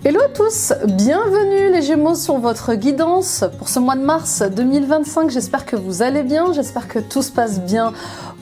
Hello à tous, bienvenue les Gémeaux sur votre guidance pour ce mois de mars 2025. J'espère que vous allez bien, j'espère que tout se passe bien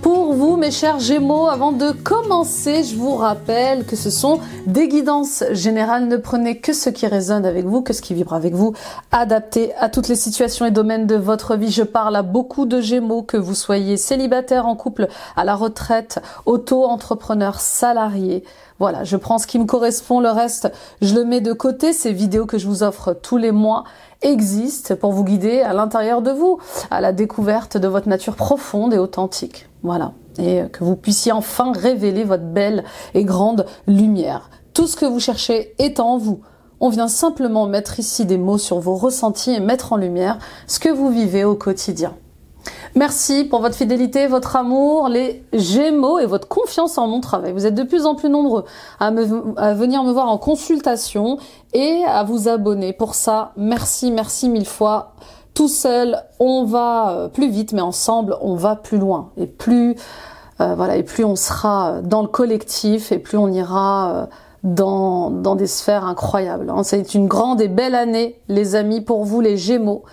pour vous mes chers Gémeaux. Avant de commencer, je vous rappelle que ce sont des guidances générales. Ne prenez que ce qui résonne avec vous, que ce qui vibre avec vous, adapté à toutes les situations et domaines de votre vie. Je parle à beaucoup de Gémeaux, que vous soyez célibataire, en couple, à la retraite, auto-entrepreneur, salarié. Voilà, je prends ce qui me correspond, le reste, je le mets de côté. Ces vidéos que je vous offre tous les mois existent pour vous guider à l'intérieur de vous, à la découverte de votre nature profonde et authentique. Voilà, et que vous puissiez enfin révéler votre belle et grande lumière. Tout ce que vous cherchez est en vous. On vient simplement mettre ici des mots sur vos ressentis et mettre en lumière ce que vous vivez au quotidien. Merci pour votre fidélité, votre amour, les Gémeaux et votre confiance en mon travail. Vous êtes de plus en plus nombreux à venir me voir en consultation et à vous abonner. Pour ça, merci mille fois. Tout seul, on va plus vite, mais ensemble, on va plus loin. Et plus, et plus on sera dans le collectif et plus on ira dans des sphères incroyables. C'est une grande et belle année, les amis, pour vous, les Gémeaux.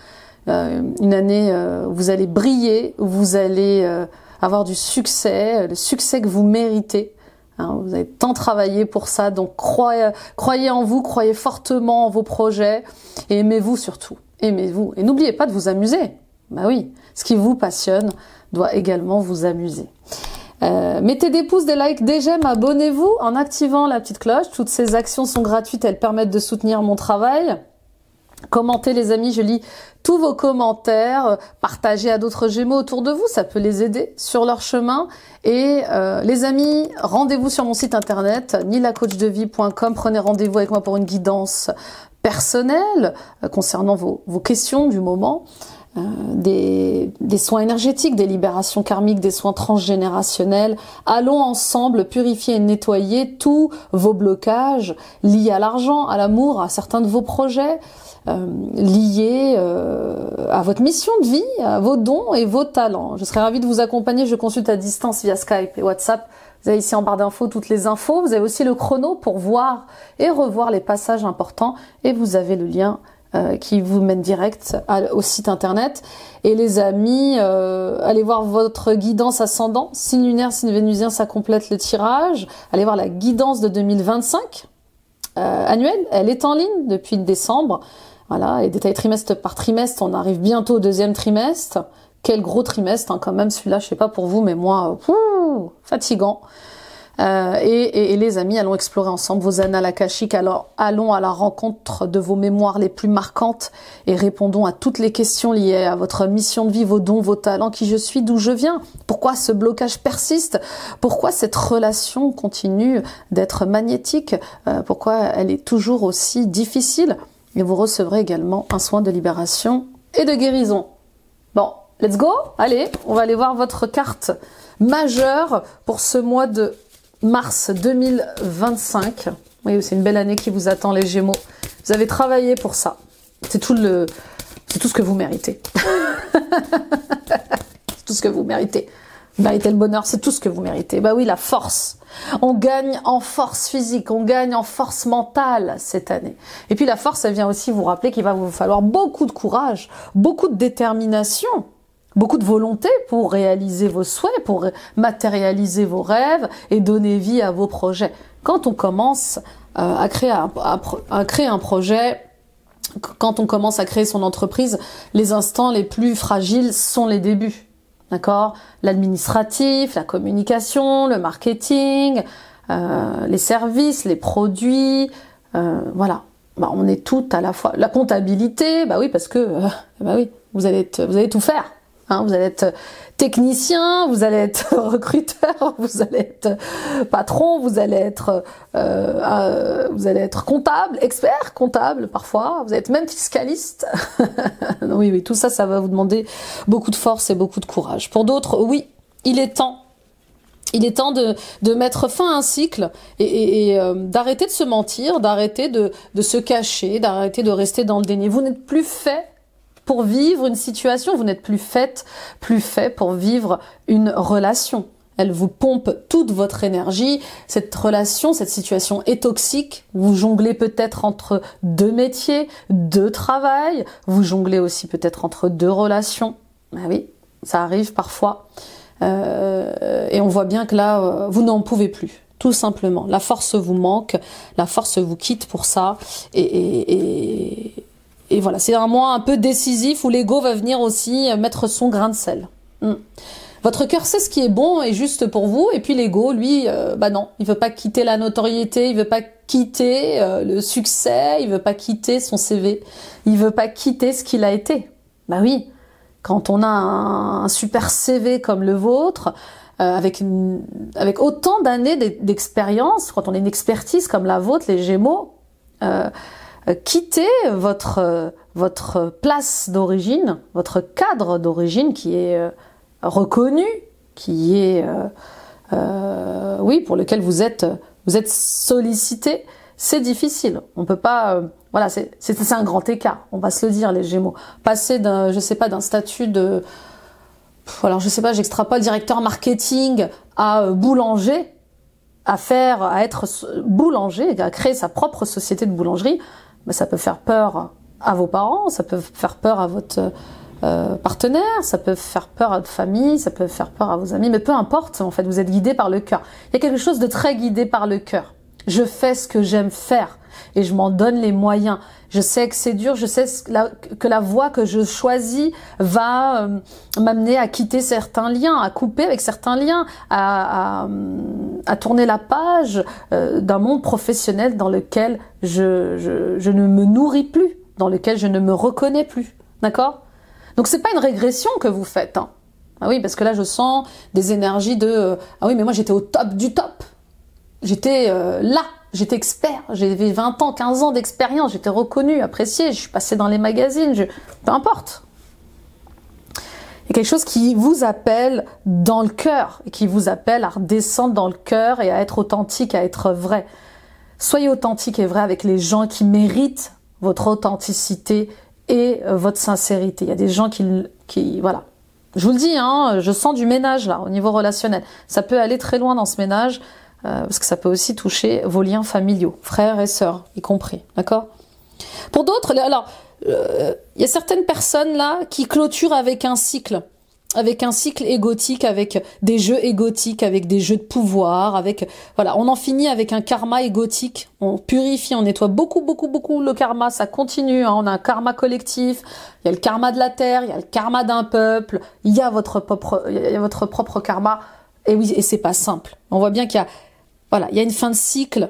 Une année où vous allez briller, où vous allez avoir du succès, le succès que vous méritez. Hein, vous avez tant travaillé pour ça, donc croyez en vous, croyez fortement en vos projets et aimez-vous surtout. Aimez-vous. Et n'oubliez pas de vous amuser. Bah oui, ce qui vous passionne doit également vous amuser. Mettez des pouces, des likes, des j'aime, abonnez-vous en activant la petite cloche. Toutes ces actions sont gratuites, elles permettent de soutenir mon travail. Commentez les amis, je lis tous vos commentaires, partagez à d'autres Gémeaux autour de vous, ça peut les aider sur leur chemin. Et les amis, rendez-vous sur mon site internet nilacoachdevie.com, prenez rendez-vous avec moi pour une guidance personnelle concernant vos questions du moment, des soins énergétiques, des libérations karmiques, des soins transgénérationnels. Allons ensemble purifier et nettoyer tous vos blocages liés à l'argent, à l'amour, à certains de vos projets, liés à votre mission de vie, à vos dons et vos talents. Je serais ravie de vous accompagner, je consulte à distance via Skype et WhatsApp. Vous avez ici en barre d'infos toutes les infos, vous avez aussi le chrono pour voir et revoir les passages importants et vous avez le lien qui vous mène direct au site internet. Et les amis, allez voir votre guidance ascendant, signe lunaire, signe vénusien, ça complète le tirage. Allez voir la guidance de 2025 annuelle, elle est en ligne depuis décembre. Voilà, et détails trimestre par trimestre, on arrive bientôt au deuxième trimestre. Quel gros trimestre, hein, quand même, celui-là, je sais pas pour vous, mais moi, fatigant. Et les amis, allons explorer ensemble vos annales akashiques, alors allons à la rencontre de vos mémoires les plus marquantes et répondons à toutes les questions liées à votre mission de vie, vos dons, vos talents, qui je suis, d'où je viens, pourquoi ce blocage persiste, pourquoi cette relation continue d'être magnétique, pourquoi elle est toujours aussi difficile. Et vous recevrez également un soin de libération et de guérison. Bon, let's go. Allez, on va aller voir votre carte majeure pour ce mois de mars 2025. Oui, c'est une belle année qui vous attend les Gémeaux. Vous avez travaillé pour ça. C'est tout ce que vous méritez. C'est tout ce que vous méritez. Vous méritez le bonheur, c'est tout ce que vous méritez. Bah oui, la force. On gagne en force physique, on gagne en force mentale cette année. Et puis la force, elle vient aussi vous rappeler qu'il va vous falloir beaucoup de courage, beaucoup de détermination, beaucoup de volonté pour réaliser vos souhaits, pour matérialiser vos rêves et donner vie à vos projets. Quand on commence à créer un projet, quand on commence à créer son entreprise, les instants les plus fragiles sont les débuts. D'accord? L'administratif, la communication, le marketing, les services, les produits, voilà. Bah, on est tout à la fois. La comptabilité, bah oui, parce que, bah oui, vous allez tout faire. Hein, vous allez être technicien, vous allez être recruteur, vous allez être patron, vous allez être comptable, expert comptable parfois, vous allez être même fiscaliste. Oui, tout ça, ça va vous demander beaucoup de force et beaucoup de courage. Pour d'autres, oui, il est temps. Il est temps de mettre fin à un cycle et d'arrêter de se mentir, d'arrêter de se cacher, d'arrêter de rester dans le déni. Vous n'êtes plus fait pour vivre une situation, vous n'êtes plus fait pour vivre une relation. elle vous pompe toute votre énergie. Cette relation, cette situation est toxique. Vous jonglez peut-être entre deux métiers, deux travails. Vous jonglez aussi peut-être entre deux relations. Ah oui, ça arrive parfois. Et on voit bien que là, vous n'en pouvez plus. Tout simplement. La force vous manque, la force vous quitte pour ça. Et voilà, c'est un mois un peu décisif où l'ego va venir aussi mettre son grain de sel. Votre cœur sait ce qui est bon et juste pour vous, et puis l'ego, lui, bah non, il veut pas quitter la notoriété, il veut pas quitter le succès, il veut pas quitter son CV, il veut pas quitter ce qu'il a été. Bah oui, quand on a un super CV comme le vôtre, avec autant d'années d'expérience, quand on a une expertise comme la vôtre, les Gémeaux, quitter votre place d'origine, votre cadre d'origine qui est reconnu, qui est oui, pour lequel vous êtes sollicité, c'est difficile. On peut pas voilà, c'est un grand écart, on va se le dire, les Gémeaux. Passer d'un, je sais pas, d'un statut de alors je sais pas, j'extrapole, directeur marketing à boulanger, à être boulanger, à créer sa propre société de boulangerie, mais ça peut faire peur à vos parents, ça peut faire peur à votre partenaire, ça peut faire peur à votre famille, ça peut faire peur à vos amis, mais peu importe, en fait, vous êtes guidé par le cœur. Il y a quelque chose de très guidé par le cœur. Je fais ce que j'aime faire et je m'en donne les moyens. Je sais que c'est dur, je sais que la voie que je choisis va m'amener à quitter certains liens, à couper avec certains liens, à tourner la page d'un monde professionnel dans lequel je ne me nourris plus, dans lequel je ne me reconnais plus. D'accord ? Donc c'est pas une régression que vous faites. Hein. Ah oui, parce que là je sens des énergies de ah oui, mais moi j'étais au top du top. J'étais là, j'étais expert, j'avais 20 ans, 15 ans d'expérience, j'étais reconnue, appréciée, je suis passée dans les magazines, peu importe. Il y a quelque chose qui vous appelle dans le cœur, et qui vous appelle à redescendre dans le cœur et à être authentique, à être vrai. Soyez authentique et vrai avec les gens qui méritent votre authenticité et votre sincérité. Il y a des gens qui voilà. Je vous le dis, hein, je sens du ménage là, au niveau relationnel. Ça peut aller très loin dans ce ménage, parce que ça peut aussi toucher vos liens familiaux, frères et sœurs, y compris, d'accord ? Pour d'autres, alors, il y a certaines personnes là qui clôturent avec un cycle égotique, avec des jeux égotiques, avec des jeux de pouvoir, avec voilà, on en finit avec un karma égotique. On purifie, on nettoie beaucoup le karma. Ça continue. Hein, on a un karma collectif. Il y a le karma de la terre, il y a le karma d'un peuple. Il y a votre propre karma. Et oui, et c'est pas simple. On voit bien qu'il y a voilà, il y a une fin de cycle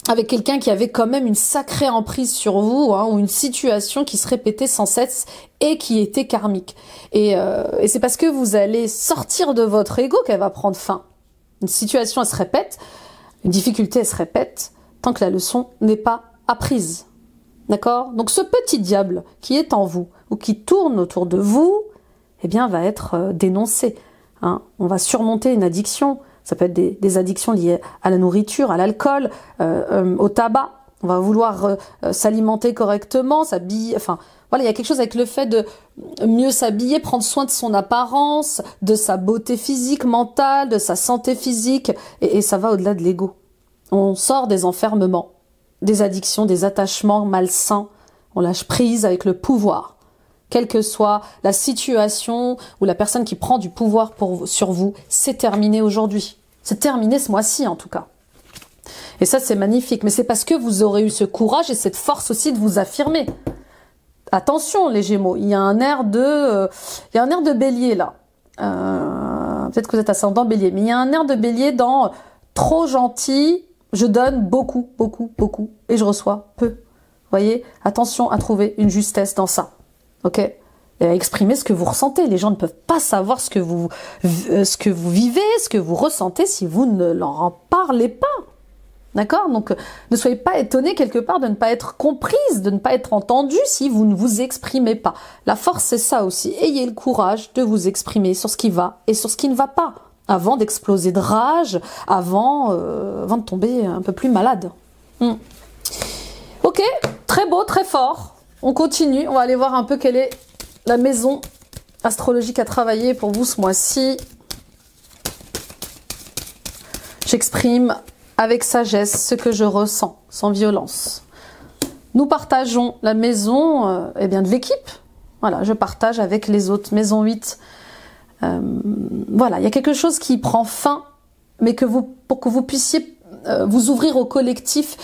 avec quelqu'un qui avait quand même une sacrée emprise sur vous, hein, ou une situation qui se répétait sans cesse et qui était karmique. Et c'est parce que vous allez sortir de votre ego qu'elle va prendre fin. Une situation, elle se répète, une difficulté, elle se répète, tant que la leçon n'est pas apprise. D'accord ? Donc ce petit diable qui est en vous, ou qui tourne autour de vous, eh bien, va être dénoncé. Hein. On va surmonter une addiction. Ça peut être des addictions liées à la nourriture, à l'alcool, au tabac. On va vouloir s'alimenter correctement, s'habiller. Enfin, voilà, il y a quelque chose avec le fait de mieux s'habiller, prendre soin de son apparence, de sa beauté physique, mentale, de sa santé physique. Et ça va au-delà de l'ego. On sort des enfermements, des addictions, des attachements malsains. On lâche prise avec le pouvoir. Quelle que soit la situation ou la personne qui prend du pouvoir sur vous, c'est terminé aujourd'hui. C'est terminé ce mois-ci en tout cas. Et ça c'est magnifique, mais c'est parce que vous aurez eu ce courage et cette force aussi de vous affirmer. Attention les Gémeaux, il y a un air de bélier là. Peut-être que vous êtes ascendant bélier, mais il y a un air de bélier dans trop gentil, je donne beaucoup, et je reçois peu. Vous voyez, attention à trouver une justesse dans ça. Ok, et à exprimer ce que vous ressentez. Les gens ne peuvent pas savoir ce que vous vivez, ce que vous ressentez si vous ne leur en parlez pas. D'accord ? Donc, ne soyez pas étonnés quelque part de ne pas être comprise, de ne pas être entendue si vous ne vous exprimez pas. La force, c'est ça aussi. Ayez le courage de vous exprimer sur ce qui va et sur ce qui ne va pas, avant d'exploser de rage, avant de tomber un peu plus malade. Ok, très beau, très fort. On continue, on va aller voir un peu quelle est la maison astrologique à travailler pour vous ce mois-ci. J'exprime avec sagesse ce que je ressens, sans violence. Nous partageons la maison eh bien de l'équipe. Voilà, je partage avec les autres. Maison 8. Voilà, il y a quelque chose qui prend fin, mais pour que vous puissiez vous ouvrir au collectif,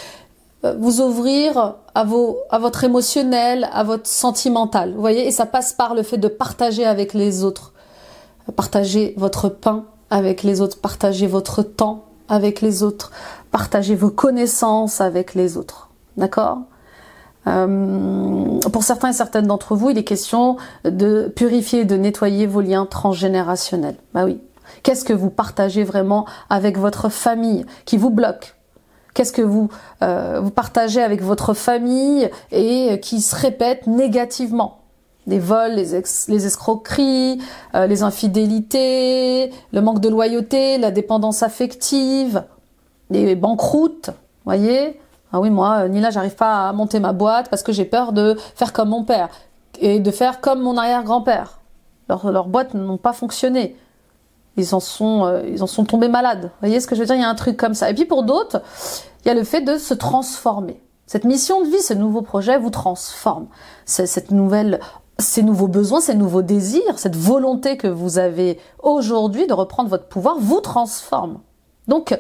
vous ouvrir à votre émotionnel, à votre sentimental. Vous voyez, et ça passe par le fait de partager avec les autres. Partagez votre pain avec les autres, partagez votre temps avec les autres, partagez vos connaissances avec les autres. D'accord ? Pour certains et certaines d'entre vous, il est question de purifier et de nettoyer vos liens transgénérationnels. Bah oui. Qu'est-ce que vous partagez vraiment avec votre famille qui vous bloque? Qu'est-ce que vous partagez avec votre famille et qui se répète négativement? Les vols, les escroqueries, les infidélités, le manque de loyauté, la dépendance affective, les banqueroutes, voyez? Ah oui, moi, Nila, j'arrive pas à monter ma boîte parce que j'ai peur de faire comme mon père et de faire comme mon arrière-grand-père. Leurs boîtes n'ont pas fonctionné. Ils en sont tombés malades. Vous voyez ce que je veux dire? Il y a un truc comme ça. Et puis pour d'autres, il y a le fait de se transformer. Cette mission de vie, ce nouveau projet vous transforme. Ces nouveaux besoins, ces nouveaux désirs, cette volonté que vous avez aujourd'hui de reprendre votre pouvoir vous transforme. Donc,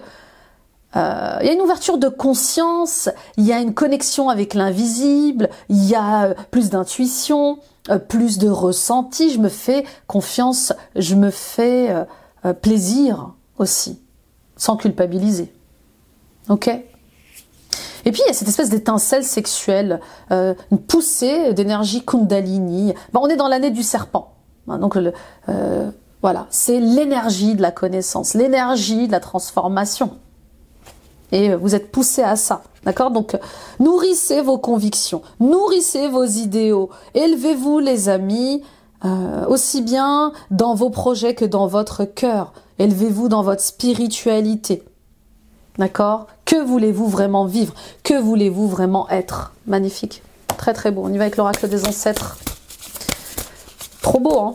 il y a une ouverture de conscience, il y a une connexion avec l'invisible, il y a plus d'intuition, plus de ressenti, je me fais confiance, je me fais plaisir aussi, sans culpabiliser. Ok ? Et puis il y a cette espèce d'étincelle sexuelle, une poussée d'énergie Kundalini. Ben, on est dans l'année du serpent. Donc voilà, c'est l'énergie de la connaissance, l'énergie de la transformation. Et vous êtes poussé à ça, d'accord? Donc, nourrissez vos convictions, nourrissez vos idéaux, élevez-vous les amis, aussi bien dans vos projets que dans votre cœur. Élevez-vous dans votre spiritualité, d'accord? Que voulez-vous vraiment vivre? Que voulez-vous vraiment être? Magnifique, très très beau. On y va avec l'oracle des ancêtres. Trop beau, hein?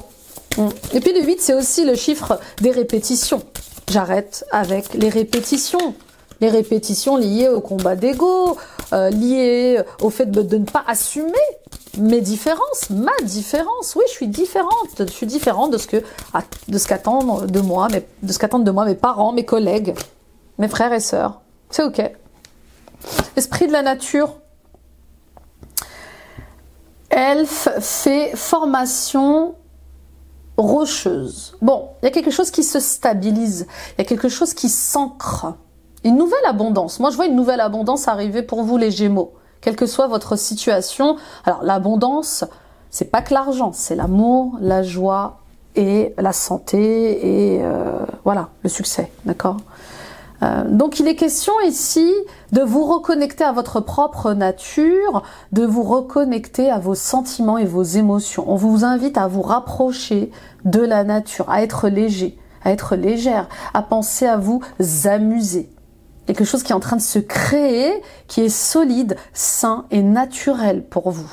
Et puis le 8, c'est aussi le chiffre des répétitions. J'arrête avec les répétitions. Les répétitions liées au combat d'ego, liées au fait de ne pas assumer mes différences, ma différence. Oui, je suis différente de ce qu'attendent de moi, mes parents, mes collègues, mes frères et sœurs. C'est ok. Esprit de la nature. Elfe fait formation rocheuse. Bon, il y a quelque chose qui se stabilise, il y a quelque chose qui s'ancre. Une nouvelle abondance. Moi, je vois une nouvelle abondance arriver pour vous, les Gémeaux. Quelle que soit votre situation. Alors, l'abondance, c'est pas que l'argent, c'est l'amour, la joie et la santé et voilà, le succès, d'accord? Donc, il est question ici de vous reconnecter à votre propre nature, de vous reconnecter à vos sentiments et vos émotions. On vous invite à vous rapprocher de la nature, à être léger, à être légère, à penser à vous amuser. Quelque chose qui est en train de se créer, qui est solide, sain et naturel pour vous.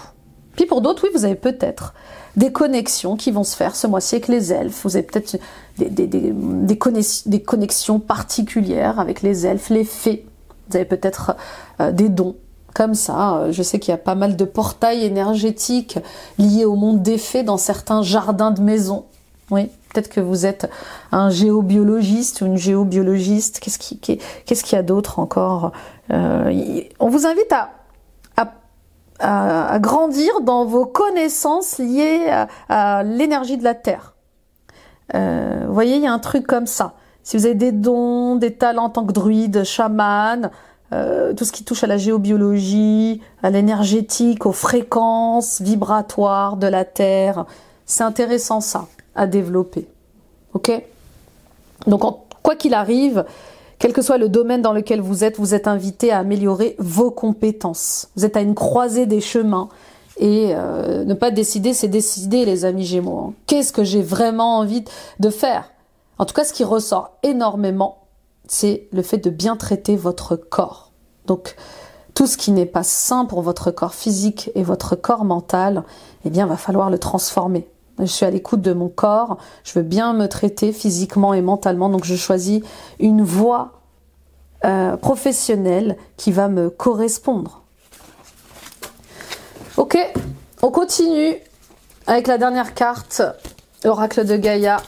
Puis pour d'autres, oui, vous avez peut-être des connexions qui vont se faire ce mois-ci avec les elfes. Vous avez peut-être des connexions particulières avec les elfes, les fées. Vous avez peut-être des dons comme ça. Je sais qu'il y a pas mal de portails énergétiques liés au monde des fées dans certains jardins de maison. Oui, peut-être que vous êtes un géobiologiste ou une géobiologiste. Qu'est-ce qu'il y a d'autre encore? On vous invite à grandir dans vos connaissances liées à l'énergie de la Terre. Vous voyez, il y a un truc comme ça. Si vous avez des dons, des talents en tant que druide, chaman, tout ce qui touche à la géobiologie, à l'énergétique, aux fréquences vibratoires de la Terre, c'est intéressant ça, à développer. Ok? Donc, quoi qu'il arrive, quel que soit le domaine dans lequel vous êtes invité à améliorer vos compétences. Vous êtes à une croisée des chemins. Et ne pas décider, c'est décider, les amis Gémeaux. Hein. Qu'est-ce que j'ai vraiment envie de faire? En tout cas, ce qui ressort énormément, c'est le fait de bien traiter votre corps. Donc, tout ce qui n'est pas sain pour votre corps physique et votre corps mental, eh bien, va falloir le transformer. Je suis à l'écoute de mon corps, je veux bien me traiter physiquement et mentalement, donc je choisis une voie professionnel qui va me correspondre. Ok, on continue avec la dernière carte, Oracle de Gaïa.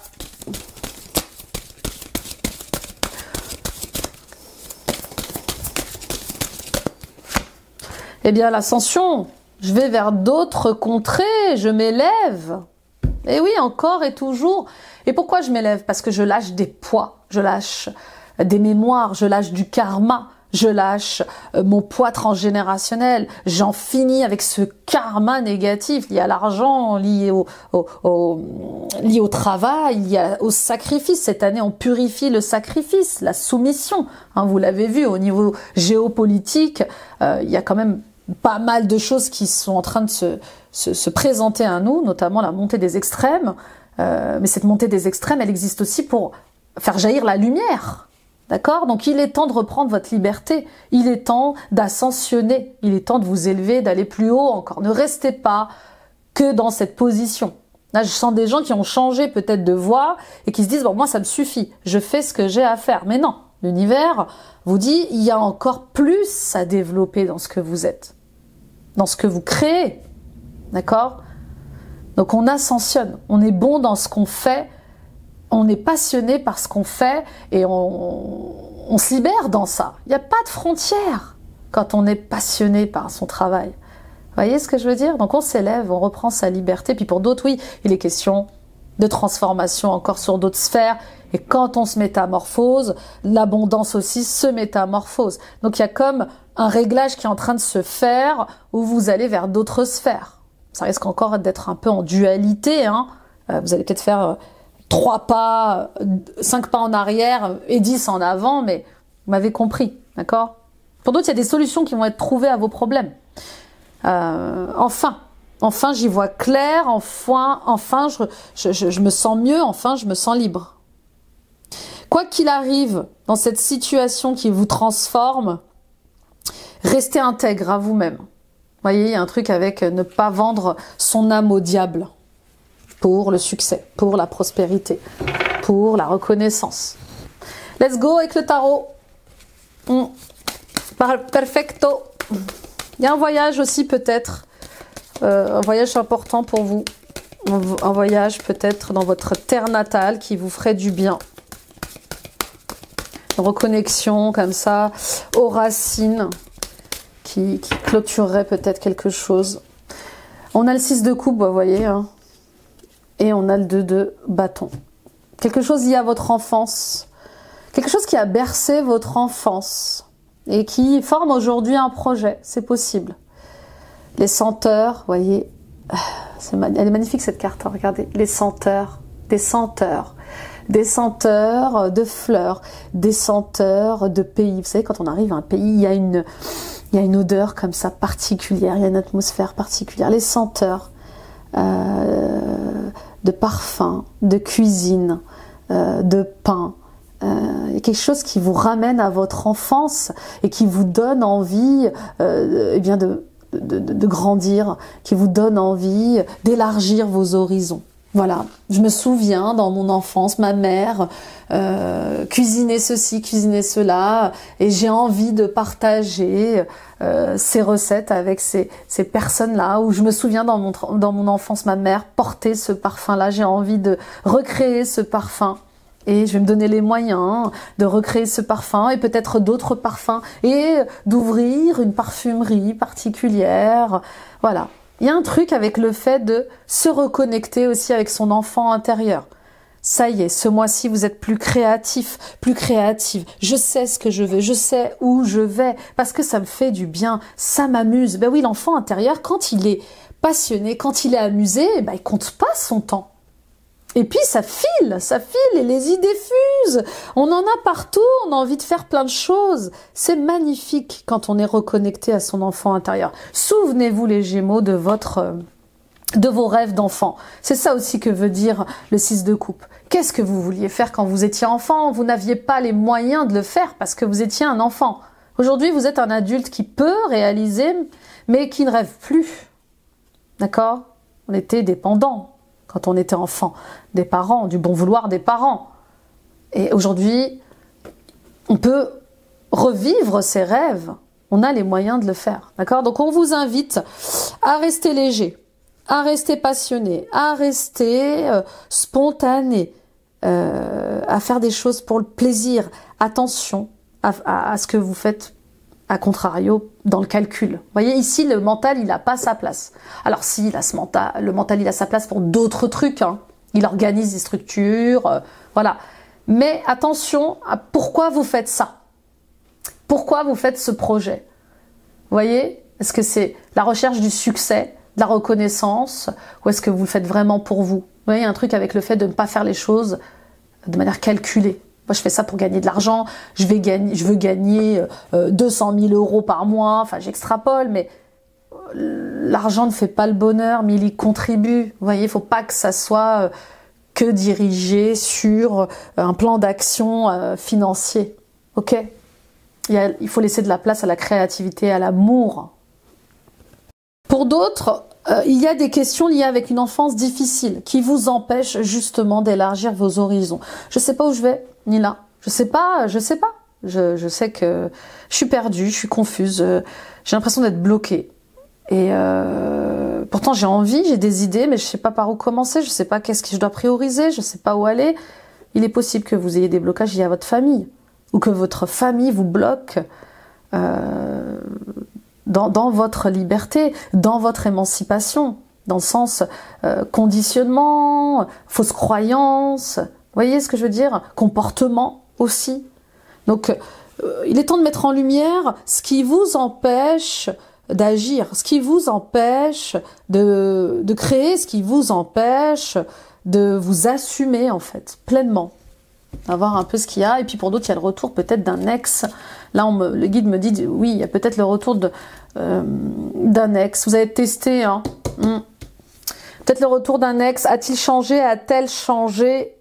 Eh bien, l'ascension, je vais vers d'autres contrées, je m'élève. Et oui, encore et toujours. Et pourquoi je m'élève? Parce que je lâche des poids, je lâche des mémoires, je lâche du karma, je lâche mon poids transgénérationnel, j'en finis avec ce karma négatif lié à l'argent, lié au travail, lié au sacrifice. Cette année, on purifie le sacrifice, la soumission. Hein, vous l'avez vu, au niveau géopolitique, il y a quand même pas mal de choses qui sont en train de se présenter à nous, notamment la montée des extrêmes. Mais cette montée des extrêmes, elle existe aussi pour faire jaillir la lumière. D'accord? Donc il est temps de reprendre votre liberté. Il est temps d'ascensionner. Il est temps de vous élever, d'aller plus haut encore. Ne restez pas que dans cette position. Là, je sens des gens qui ont changé peut-être de voie et qui se disent, bon, moi, ça me suffit. Je fais ce que j'ai à faire. Mais non. L'univers vous dit, il y a encore plus à développer dans ce que vous êtes, dans ce que vous créez. D'accord? Donc on ascensionne, on est bon dans ce qu'on fait, on est passionné par ce qu'on fait et on se libère dans ça. Il n'y a pas de frontières quand on est passionné par son travail. Vous voyez ce que je veux dire? Donc on s'élève, on reprend sa liberté. Puis pour d'autres, oui, il est question de transformation encore sur d'autres sphères. Et quand on se métamorphose, l'abondance aussi se métamorphose. Donc il y a comme un réglage qui est en train de se faire où vous allez vers d'autres sphères. Ça risque encore d'être un peu en dualité. Hein. Vous allez peut-être faire 3 pas, 5 pas en arrière et 10 en avant, mais vous m'avez compris, d'accord? Pour d'autres, il y a des solutions qui vont être trouvées à vos problèmes. Enfin, j'y vois clair, enfin, je me sens mieux, enfin, je me sens libre. Quoi qu'il arrive dans cette situation qui vous transforme, restez intègre à vous-même. Vous voyez, il y a un truc avec ne pas vendre son âme au diable pour le succès, pour la prospérité, pour la reconnaissance. Let's go avec le tarot. Perfecto. Il y a un voyage aussi peut-être, un voyage important pour vous. Un voyage peut-être dans votre terre natale qui vous ferait du bien. Une reconnexion comme ça aux racines. Qui clôturerait peut-être quelque chose. On a le 6 de coupe, vous voyez, hein, et on a le 2 de bâton. Quelque chose lié à votre enfance, quelque chose qui a bercé votre enfance et qui forme aujourd'hui un projet, c'est possible. Les senteurs, vous voyez, elle est magnifique cette carte, hein, regardez, les senteurs, des senteurs. Des senteurs de fleurs, des senteurs de pays. Vous savez, quand on arrive à un pays, il y a une odeur comme ça particulière, il y a une atmosphère particulière. Les senteurs de parfum, de cuisine, de pain. Il y a quelque chose qui vous ramène à votre enfance et qui vous donne envie eh bien de grandir, qui vous donne envie d'élargir vos horizons. Voilà, je me souviens dans mon enfance, ma mère cuisinait ceci, cuisinait cela, et j'ai envie de partager ces recettes avec ces personnes-là, où je me souviens dans mon enfance, ma mère portait ce parfum-là, j'ai envie de recréer ce parfum. Et je vais me donner les moyens de recréer ce parfum et peut-être d'autres parfums et d'ouvrir une parfumerie particulière. Voilà. Il y a un truc avec le fait de se reconnecter aussi avec son enfant intérieur. Ça y est, ce mois-ci, vous êtes plus créatif, plus créative. Je sais ce que je veux, je sais où je vais, parce que ça me fait du bien, ça m'amuse. Ben oui, l'enfant intérieur, quand il est passionné, quand il est amusé, ben il compte pas son temps. Et puis ça file et les idées fusent. On en a partout, on a envie de faire plein de choses. C'est magnifique quand on est reconnecté à son enfant intérieur. Souvenez-vous les Gémeaux de vos rêves d'enfant. C'est ça aussi que veut dire le 6 de coupe. Qu'est-ce que vous vouliez faire quand vous étiez enfant? Vous n'aviez pas les moyens de le faire parce que vous étiez un enfant. Aujourd'hui, vous êtes un adulte qui peut réaliser, mais qui ne rêve plus. D'accord? On était dépendant quand on était enfant, des parents, du bon vouloir des parents. Et aujourd'hui, on peut revivre ses rêves, on a les moyens de le faire. D'accord? Donc on vous invite à rester léger, à rester passionné, à rester spontané, à faire des choses pour le plaisir. Attention à ce que vous faites, à contrario, dans le calcul. Vous voyez, ici, le mental, il n'a pas sa place. Alors si, le mental, il a sa place pour d'autres trucs. Hein. Il organise des structures, voilà. Mais attention à pourquoi vous faites ça. Pourquoi vous faites ce projet? Vous voyez? Est-ce que c'est la recherche du succès, de la reconnaissance, ou est-ce que vous le faites vraiment pour vous? Vous voyez, il y a un truc avec le fait de ne pas faire les choses de manière calculée. Moi, je fais ça pour gagner de l'argent, je veux gagner 200 000 € par mois, enfin j'extrapole, mais l'argent ne fait pas le bonheur, mais il y contribue. Vous voyez, il ne faut pas que ça soit que dirigé sur un plan d'action financier. Ok? Il faut laisser de la place à la créativité, à l'amour. Pour d'autres, il y a des questions liées avec une enfance difficile qui vous empêchent justement d'élargir vos horizons. Je ne sais pas où je vais, ni là. Je sais pas. Je sais que je suis perdue, je suis confuse, j'ai l'impression d'être bloquée. Et pourtant j'ai envie, j'ai des idées, mais je ne sais pas par où commencer, je ne sais pas qu'est-ce que je dois prioriser, je ne sais pas où aller. Il est possible que vous ayez des blocages liés à votre famille, ou que votre famille vous bloque dans votre liberté, dans votre émancipation, dans le sens conditionnement, fausse croyance, vous voyez ce que je veux dire? Comportement aussi. Donc il est temps de mettre en lumière ce qui vous empêche d'agir, ce qui vous empêche de créer, ce qui vous empêche de vous assumer en fait, pleinement. Avoir un peu ce qu'il y a, et puis pour d'autres il y a le retour peut-être d'un ex. Là le guide me dit oui, il y a peut-être le retour d'un ex. Vous avez testé, hein. Peut-être le retour d'un ex. A-t-il changé? A-t-elle changé?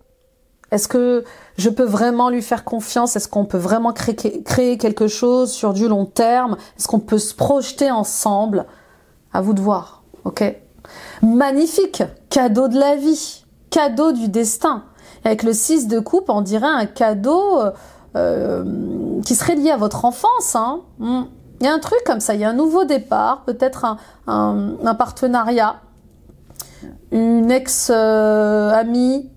Est-ce que je peux vraiment lui faire confiance? Est-ce qu'on peut vraiment créer quelque chose sur du long terme? Est-ce qu'on peut se projeter ensemble? À vous de voir, ok? Magnifique, cadeau de la vie, cadeau du destin. Avec le 6 de coupe, on dirait un cadeau qui serait lié à votre enfance. Hein. Il y a un truc comme ça, il y a un nouveau départ, peut-être un partenariat, une ex-amie,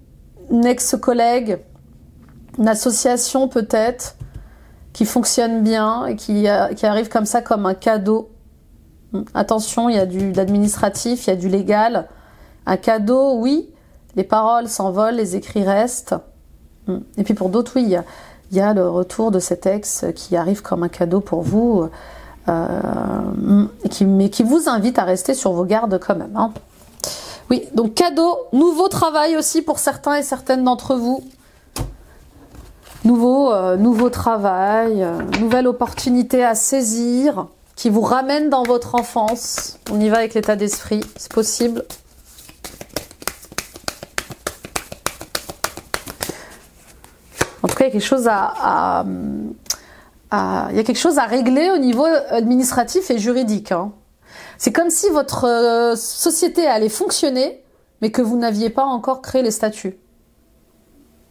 une ex-collègue, une association peut-être, qui fonctionne bien et qui arrive comme ça comme un cadeau. Attention, il y a de l'administratif, il y a du légal. Un cadeau, oui. Les paroles s'envolent, les écrits restent. Et puis pour d'autres, oui, il y a le retour de cet ex qui arrive comme un cadeau pour vous, mais qui vous invite à rester sur vos gardes quand même. Hein. Oui, donc cadeau, nouveau travail aussi pour certains et certaines d'entre vous. Nouveau travail, nouvelle opportunité à saisir, qui vous ramène dans votre enfance. On y va avec l'état d'esprit, c'est possible. En tout cas, il y a quelque chose il y a quelque chose à régler au niveau administratif et juridique. Hein. C'est comme si votre société allait fonctionner, mais que vous n'aviez pas encore créé les statuts.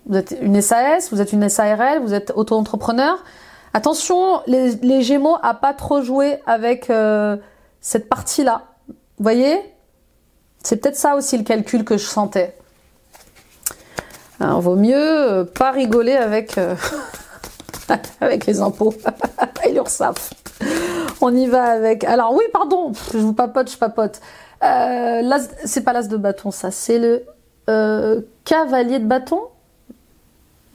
Vous êtes une SAS, vous êtes une SARL, vous êtes auto-entrepreneur. Attention, les Gémeaux, à pas trop jouer avec cette partie-là. Vous voyez? C'est peut-être ça aussi le calcul que je sentais. Alors, vaut mieux pas rigoler avec, avec les impôts et l'URSSAF. On y va avec... Alors oui, pardon, je vous papote, je papote. C'est pas l'as de bâton, ça. C'est le cavalier de bâton?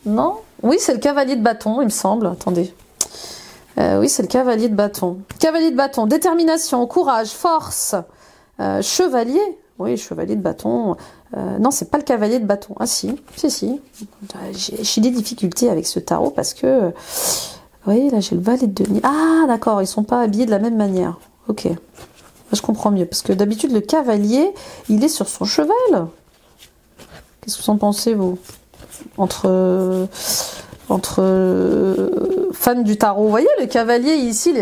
Non? Oui, c'est le cavalier de bâton, il me semble. Attendez. Oui, c'est le cavalier de bâton. Cavalier de bâton, détermination, courage, force, chevalier. Oui, chevalier de bâton. Non, c'est pas le cavalier de bâton. Ah si. J'ai des difficultés avec ce tarot parce que... Vous voyez, là, j'ai le valet de denier. Ah, d'accord, ils sont pas habillés de la même manière. Ok. Là, je comprends mieux. Parce que d'habitude, le cavalier, il est sur son cheval. Qu'est-ce que vous en pensez, vous? Entre fans du tarot. Vous voyez, le cavalier, ici,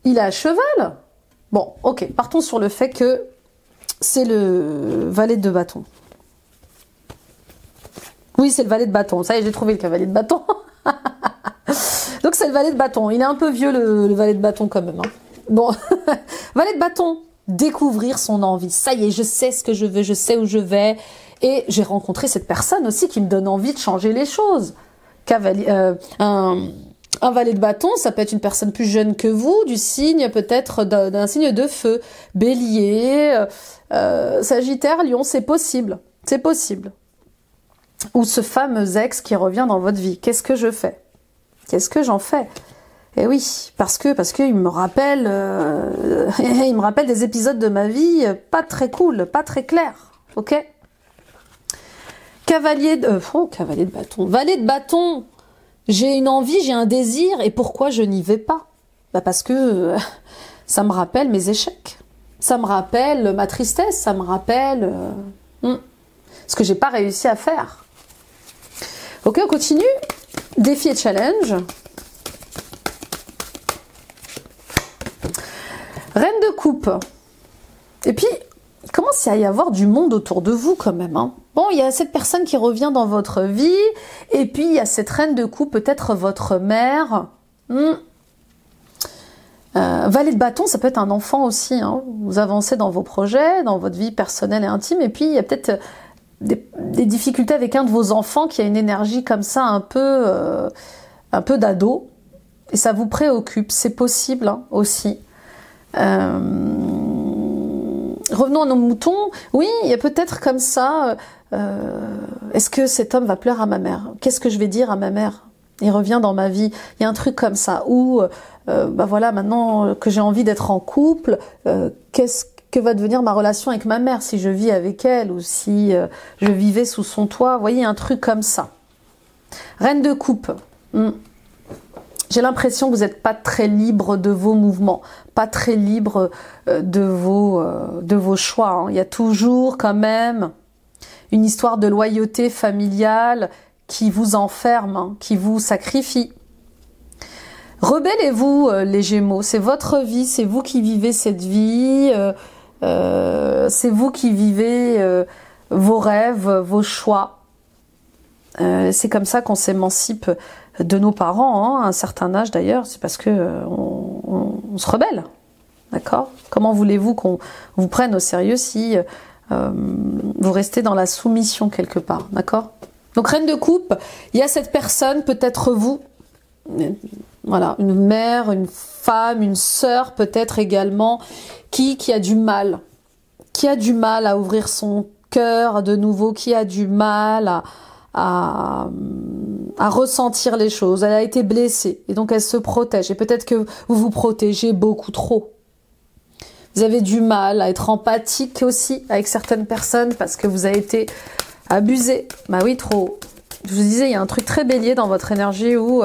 il est à cheval. Bon, ok. Partons sur le fait que c'est le valet de bâton. Oui, c'est le valet de bâton. Ça y est, j'ai trouvé le cavalier de bâton. Donc, c'est le valet de bâton. Il est un peu vieux, le valet de bâton, quand même. Hein. Bon, valet de bâton, découvrir son envie. Ça y est, je sais ce que je veux, je sais où je vais. Et j'ai rencontré cette personne aussi qui me donne envie de changer les choses. Un valet de bâton, ça peut être une personne plus jeune que vous, du signe peut-être d'un signe de feu. Bélier, Sagittaire, Lion, c'est possible. C'est possible. Ou ce fameux ex qui revient dans votre vie. Qu'est-ce que je fais? Qu'est-ce que j'en fais? Eh oui, parce que il me rappelle, il me rappelle des épisodes de ma vie pas très cool, pas très clairs. Ok? Cavalier de bâton. Valet de bâton. J'ai une envie, j'ai un désir, et pourquoi je n'y vais pas? Bah parce que ça me rappelle mes échecs. Ça me rappelle ma tristesse, ça me rappelle ce que j'ai pas réussi à faire. Ok, on continue. Défi et challenge. Reine de coupe. Et puis, il commence à y avoir du monde autour de vous quand même. Hein. Bon, il y a cette personne qui revient dans votre vie, et puis il y a cette reine de coupe, peut-être votre mère. Valet de bâton, ça peut être un enfant aussi. Hein. Vous avancez dans vos projets, dans votre vie personnelle et intime, et puis il y a peut-être des difficultés avec un de vos enfants qui a une énergie comme ça, un peu d'ado, et ça vous préoccupe. C'est possible hein, aussi. Revenons à nos moutons. Oui, il y a peut-être comme ça. Est-ce que cet homme va plaire à ma mère? Qu'est-ce que je vais dire à ma mère? Il revient dans ma vie. Il y a un truc comme ça. Ou, bah voilà, maintenant que j'ai envie d'être en couple, que va devenir ma relation avec ma mère si je vis avec elle ou si je vivais sous son toit? Vous voyez, un truc comme ça. Reine de coupe. J'ai l'impression que vous n'êtes pas très libre de vos mouvements, pas très libre de vos choix. Hein. Il y a toujours quand même une histoire de loyauté familiale qui vous enferme, hein, qui vous sacrifie. Rebellez-vous les Gémeaux, c'est votre vie, c'est vous qui vivez cette vie, c'est vous qui vivez vos rêves, vos choix. C'est comme ça qu'on s'émancipe de nos parents, hein, à un certain âge d'ailleurs, c'est parce que on se rebelle, d'accord? Comment voulez-vous qu'on vous prenne au sérieux si vous restez dans la soumission quelque part, d'accord? Donc reine de coupe, il y a cette personne, peut-être vous, voilà, une mère, une femme, une sœur peut-être également, qui a du mal, à ouvrir son cœur de nouveau, qui a du mal à ressentir les choses. Elle a été blessée et donc elle se protège. Et peut-être que vous vous protégez beaucoup trop. Vous avez du mal à être empathique aussi avec certaines personnes parce que vous avez été abusé. Bah oui, trop. Je vous disais, il y a un truc très bélier dans votre énergie où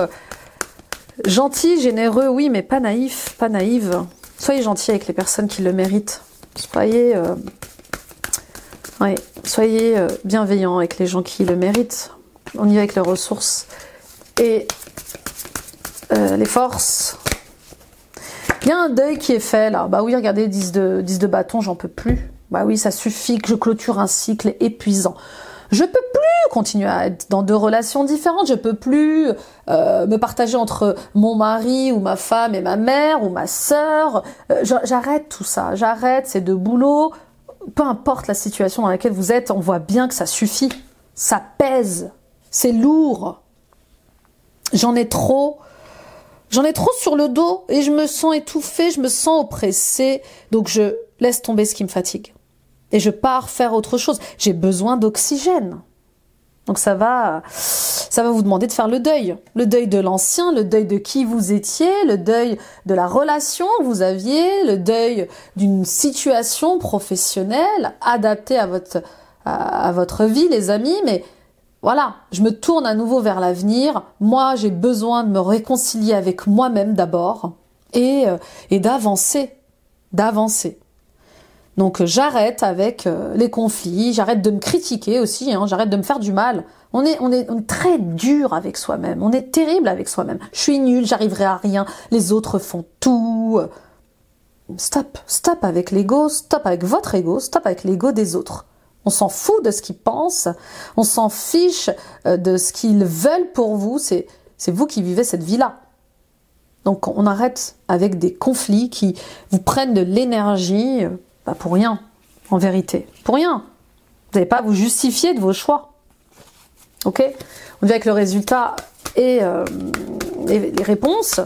gentil, généreux, oui, mais pas naïf, pas naïve. Soyez gentil avec les personnes qui le méritent. Soyez bienveillant avec les gens qui le méritent. On y va avec les ressources et les forces. Il y a un deuil qui est fait là. Bah oui, regardez, 10 de bâton, j'en peux plus. Bah oui, ça suffit que je clôture un cycle épuisant. Je peux plus continuer à être dans 2 relations différentes. Je peux plus me partager entre mon mari ou ma femme et ma mère ou ma sœur. J'arrête tout ça. J'arrête ces 2 boulots. Peu importe la situation dans laquelle vous êtes, on voit bien que ça suffit. Ça pèse. C'est lourd. J'en ai trop sur le dos et je me sens étouffée, je me sens oppressée. Donc je laisse tomber ce qui me fatigue. Et je pars faire autre chose. J'ai besoin d'oxygène. Donc ça va vous demander de faire le deuil. Le deuil de l'ancien, le deuil de qui vous étiez, le deuil de la relation que vous aviez, le deuil d'une situation professionnelle adaptée à votre vie, les amis. Mais voilà, je me tourne à nouveau vers l'avenir. Moi, j'ai besoin de me réconcilier avec moi-même d'abord et d'avancer. Donc j'arrête avec les conflits, j'arrête de me critiquer aussi, hein, j'arrête de me faire du mal. On est très dur avec soi-même, on est terrible avec soi-même. Je suis nulle, j'arriverai à rien, les autres font tout. Stop avec l'ego, stop avec votre ego, stop avec l'ego des autres. On s'en fout de ce qu'ils pensent, on s'en fiche de ce qu'ils veulent pour vous, c'est vous qui vivez cette vie-là. Donc on arrête avec des conflits qui vous prennent de l'énergie pour rien, en vérité. Pour rien. Vous n'allez pas à vous justifier de vos choix. Ok? On dit avec le résultat et les réponses.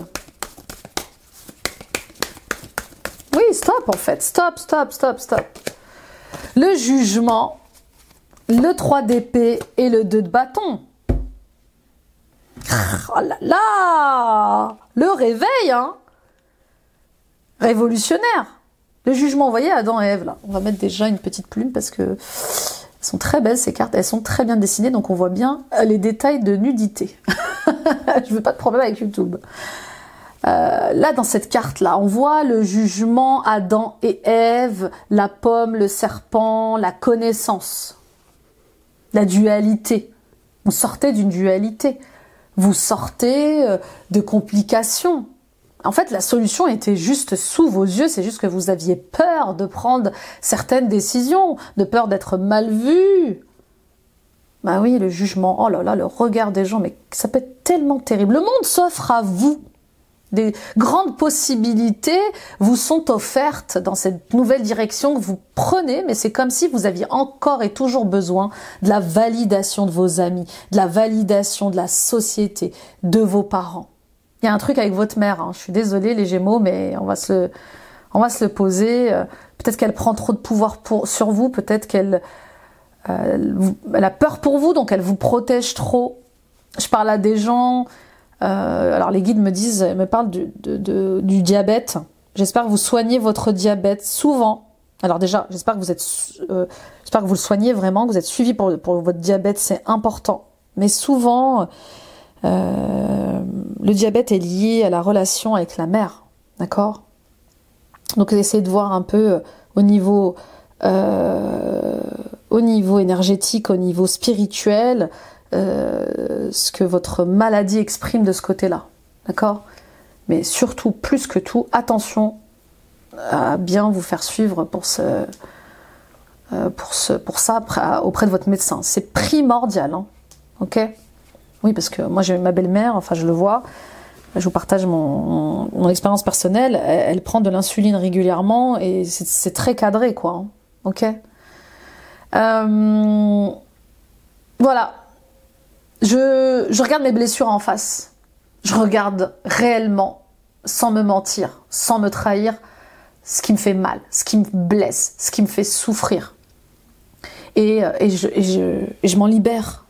Oui, stop en fait. Stop, stop, stop, stop. Le jugement, le 3 d'épée et le 2 de bâton. Oh là là! Le réveil, hein? Révolutionnaire. Le jugement, vous voyez, Adam et Ève, là. On va mettre déjà une petite plume parce que elles sont très belles, ces cartes. Elles sont très bien dessinées, donc on voit bien les détails de nudité. Je veux pas de problème avec YouTube. Là, dans cette carte-là, on voit le jugement, Adam et Ève, la pomme, le serpent, la connaissance, la dualité. Vous sortez d'une dualité. Vous sortez de complications. En fait, la solution était juste sous vos yeux, c'est juste que vous aviez peur de prendre certaines décisions, de peur d'être mal vu. Bah oui, le jugement, oh là là, le regard des gens, mais ça peut être tellement terrible. Le monde s'offre à vous. Des grandes possibilités vous sont offertes dans cette nouvelle direction que vous prenez, mais c'est comme si vous aviez encore et toujours besoin de la validation de vos amis, de la validation de la société, de vos parents. Il y a un truc avec votre mère, hein. Je suis désolée les Gémeaux, mais on va se le poser. Peut-être qu'elle prend trop de pouvoir sur vous, peut-être qu'elle elle a peur pour vous, donc elle vous protège trop. Je parle à des gens... alors les guides me parlent du diabète. J'espère que vous soignez votre diabète souvent. Alors déjà, j'espère que j'espère que vous le soignez vraiment, que vous êtes suivi pour votre diabète, c'est important. Mais souvent, le diabète est lié à la relation avec la mère, d'accord? Donc essayez de voir un peu au niveau énergétique, au niveau spirituel, ce que votre maladie exprime de ce côté-là, d'accord? Mais surtout, plus que tout, attention à bien vous faire suivre pour ça auprès de votre médecin. C'est primordial, hein, ok? Oui, parce que moi j'ai ma belle-mère, enfin je le vois, je vous partage mon expérience personnelle, elle prend de l'insuline régulièrement et c'est très cadré, quoi, hein, ok? Voilà. Je regarde mes blessures en face. Je regarde réellement, sans me mentir, sans me trahir, ce qui me fait mal, ce qui me blesse, ce qui me fait souffrir. Et je m'en libère.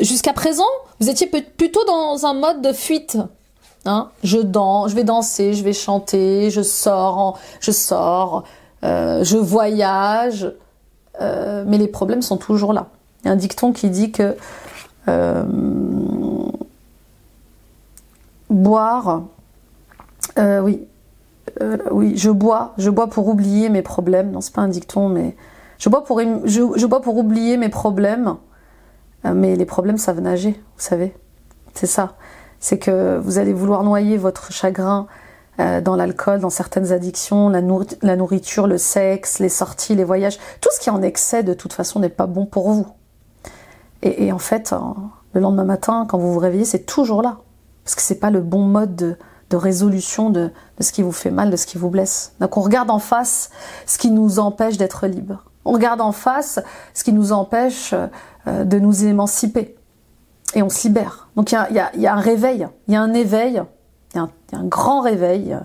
Jusqu'à présent, vous étiez plutôt dans un mode de fuite. Hein? Je vais danser, je vais chanter, je sors, je voyage. Mais les problèmes sont toujours là. Il y a un dicton qui dit que boire, oui, je bois pour oublier mes problèmes. Non, c'est pas un dicton, mais je bois pour oublier mes problèmes. Mais les problèmes savent nager, vous savez. C'est ça. C'est que vous allez vouloir noyer votre chagrin dans l'alcool, dans certaines addictions, la nourriture, le sexe, les sorties, les voyages. Tout ce qui est en excès, de toute façon, n'est pas bon pour vous. Et en fait, le lendemain matin, quand vous vous réveillez, c'est toujours là. Parce que c'est pas le bon mode de résolution de ce qui vous fait mal, de ce qui vous blesse. Donc on regarde en face ce qui nous empêche d'être libre. On regarde en face ce qui nous empêche de nous émanciper. Et on se libère. Donc il y a un réveil, il y a un éveil, il y a un grand réveil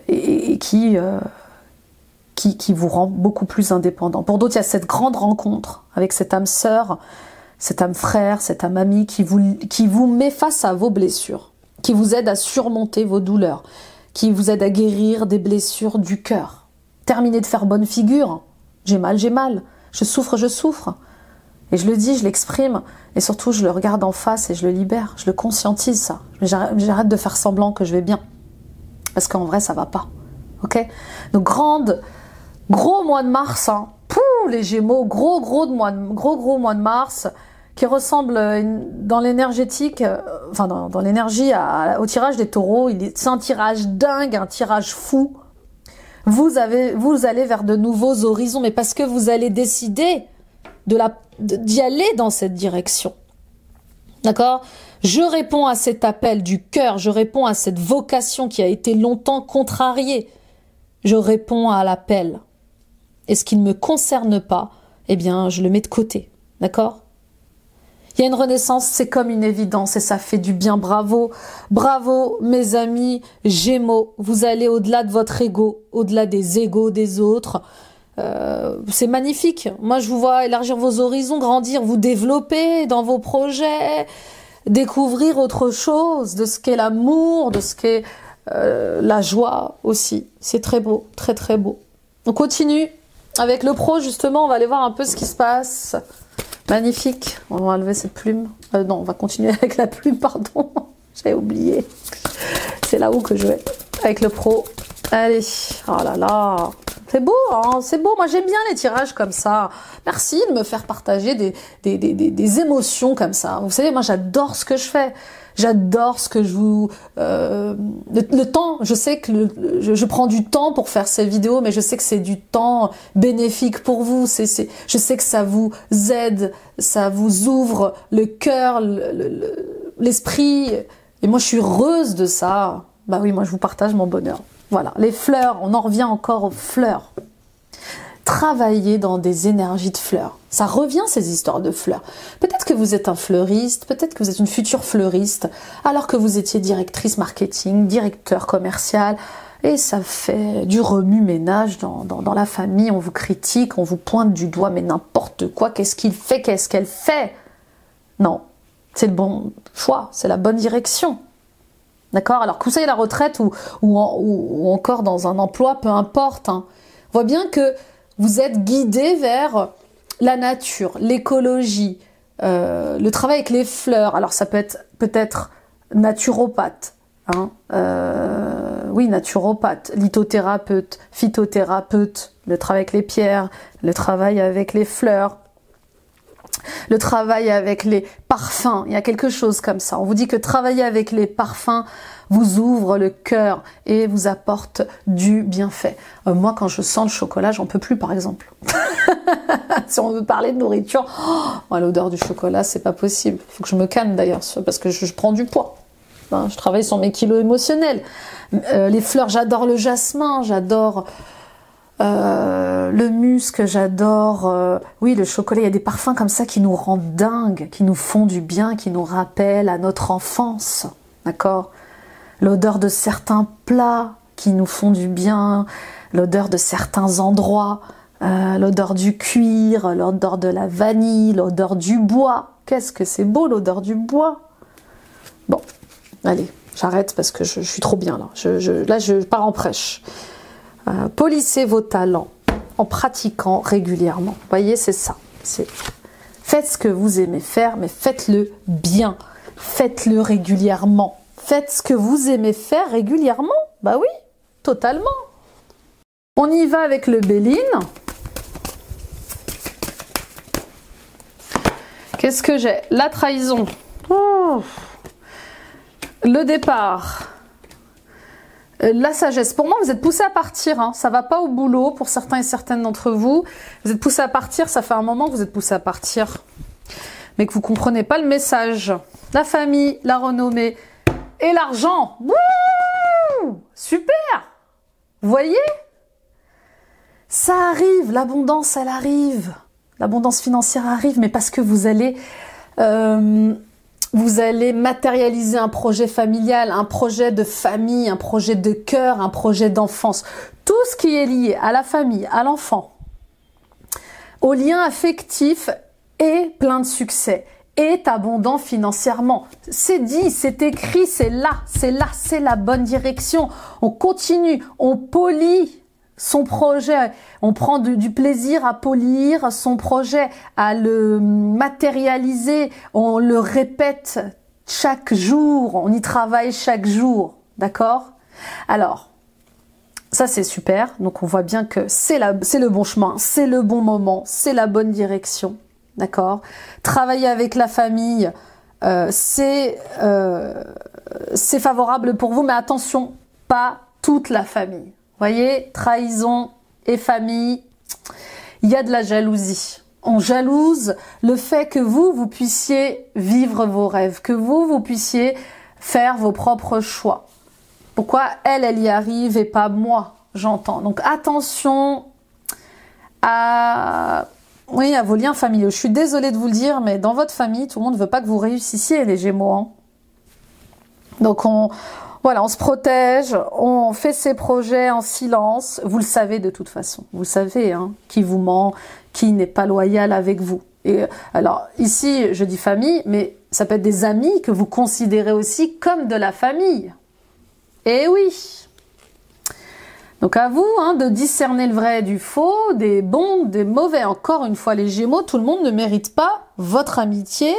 et qui vous rend beaucoup plus indépendant. Pour d'autres, il y a cette grande rencontre avec cette âme sœur, cet âme frère, cette âme amie qui vous met face à vos blessures, qui vous aide à surmonter vos douleurs, qui vous aide à guérir des blessures du cœur. Terminez de faire bonne figure. J'ai mal, je souffre. Et je le dis, je l'exprime, et surtout je le regarde en face et je le libère, je le conscientise ça. J'arrête de faire semblant que je vais bien. Parce qu'en vrai, ça va pas. Ok? Donc gros mois de mars, hein. Pouh, les Gémeaux, gros mois de mars, qui ressemble dans l'énergétique, dans l'énergie au tirage des taureaux. C'est un tirage dingue, un tirage fou. Vous allez vers de nouveaux horizons, mais parce que vous allez décider d'y aller dans cette direction. D'accord? Je réponds à cet appel du cœur, je réponds à cette vocation qui a été longtemps contrariée. Je réponds à l'appel. Et ce qui ne me concerne pas, eh bien, je le mets de côté. D'accord ? Il y a une renaissance, c'est comme une évidence et ça fait du bien. Bravo, bravo mes amis Gémeaux. Vous allez au-delà de votre ego, au-delà des égos des autres. C'est magnifique. Moi, je vous vois élargir vos horizons, grandir, vous développer dans vos projets, découvrir autre chose de ce qu'est l'amour, de ce qu'est la joie aussi. C'est très beau, très très beau. On continue avec le pro, justement. On va aller voir un peu ce qui se passe. Magnifique. On va enlever cette plume. Non, on va continuer avec la plume, pardon. J'avais oublié. C'est là-haut que je vais. Avec le pro. Allez. Oh là là. C'est beau, hein, c'est beau. Moi, j'aime bien les tirages comme ça. Merci de me faire partager des émotions comme ça. Vous savez, moi, j'adore ce que je fais. J'adore ce que je vous... le temps, je sais que je prends du temps pour faire ces vidéos, mais je sais que c'est du temps bénéfique pour vous. Je sais que ça vous aide, ça vous ouvre le cœur, l'esprit. Et moi, je suis heureuse de ça. Bah oui, moi, je vous partage mon bonheur. Voilà, les fleurs, on en revient encore aux fleurs. Travailler dans des énergies de fleurs. Ça revient, ces histoires de fleurs. Peut-être que vous êtes un fleuriste, peut-être que vous êtes une future fleuriste, alors que vous étiez directrice marketing, directeur commercial, et ça fait du remue-ménage dans la famille. On vous critique, on vous pointe du doigt, mais n'importe quoi, qu'est-ce qu'il fait, qu'est-ce qu'elle fait? Non, c'est le bon choix, c'est la bonne direction. D'accord? Alors que vous soyez à la retraite ou encore dans un emploi, peu importe. Hein. On voit bien que vous êtes guidé vers la nature, l'écologie, le travail avec les fleurs. Alors ça peut être peut-être naturopathe. Hein, oui, naturopathe, lithothérapeute, phytothérapeute, le travail avec les pierres, le travail avec les fleurs. Le travail avec les parfums, il y a quelque chose comme ça. On vous dit que travailler avec les parfums vous ouvre le cœur et vous apporte du bienfait. Moi, quand je sens le chocolat, j'en peux plus, par exemple. Si on veut parler de nourriture, l'odeur du chocolat, c'est pas possible. Il faut que je me calme d'ailleurs, parce que je prends du poids. Hein, je travaille sur mes kilos émotionnels. Les fleurs, j'adore le jasmin, j'adore... le musc, j'adore, oui, le chocolat, il y a des parfums comme ça qui nous rendent dingues, qui nous font du bien, qui nous rappellent à notre enfance, d'accord? L'odeur de certains plats qui nous font du bien, l'odeur de certains endroits, l'odeur du cuir, l'odeur de la vanille, l'odeur du bois. Qu'est-ce que c'est beau l'odeur du bois! Bon, allez, j'arrête parce que je suis trop bien là, là je pars en prêche. Polissez vos talents en pratiquant régulièrement. Vous voyez, c'est ça. Faites ce que vous aimez faire, mais faites-le bien. Faites-le régulièrement. Faites ce que vous aimez faire régulièrement. Bah oui, totalement. On y va avec le Béline. Qu'est-ce que j'ai? La trahison. Oh. Le départ. La sagesse. Pour moi, vous êtes poussé à partir. Hein. Ça va pas au boulot pour certains et certaines d'entre vous. Vous êtes poussé à partir. Ça fait un moment que vous êtes poussé à partir. Mais que vous comprenez pas le message. La famille, la renommée et l'argent. Wouh! Super! Vous voyez? Ça arrive. L'abondance, elle arrive. L'abondance financière arrive. Mais parce que vous allez matérialiser un projet familial, un projet de famille, un projet de cœur, un projet d'enfance. Tout ce qui est lié à la famille, à l'enfant, au lien affectif est plein de succès, est abondant financièrement. C'est dit, c'est écrit, c'est la bonne direction. On continue, on polit son projet, on prend du plaisir à polir son projet, à le matérialiser, on le répète chaque jour, on y travaille chaque jour, d'accord? Alors, ça c'est super, donc on voit bien que c'est le bon chemin, c'est le bon moment, c'est la bonne direction, d'accord? Travailler avec la famille, c'est favorable pour vous, mais attention, pas toute la famille. Voyez, trahison et famille, il y a de la jalousie. on jalouse le fait que vous puissiez vivre vos rêves, que vous puissiez faire vos propres choix. Pourquoi elle y arrive et pas moi, j'entends. Donc attention à vos liens familiaux. Je suis désolée de vous le dire, mais dans votre famille, tout le monde ne veut pas que vous réussissiez, les Gémeaux, hein. Donc on se protège, on fait ses projets en silence. Vous le savez de toute façon. Vous savez, hein, qui vous ment, qui n'est pas loyal avec vous. Et alors ici, je dis famille, mais ça peut être des amis que vous considérez aussi comme de la famille. Eh oui. Donc à vous, hein, de discerner le vrai du faux, des bons, des mauvais. Encore une fois, les Gémeaux, tout le monde ne mérite pas votre amitié.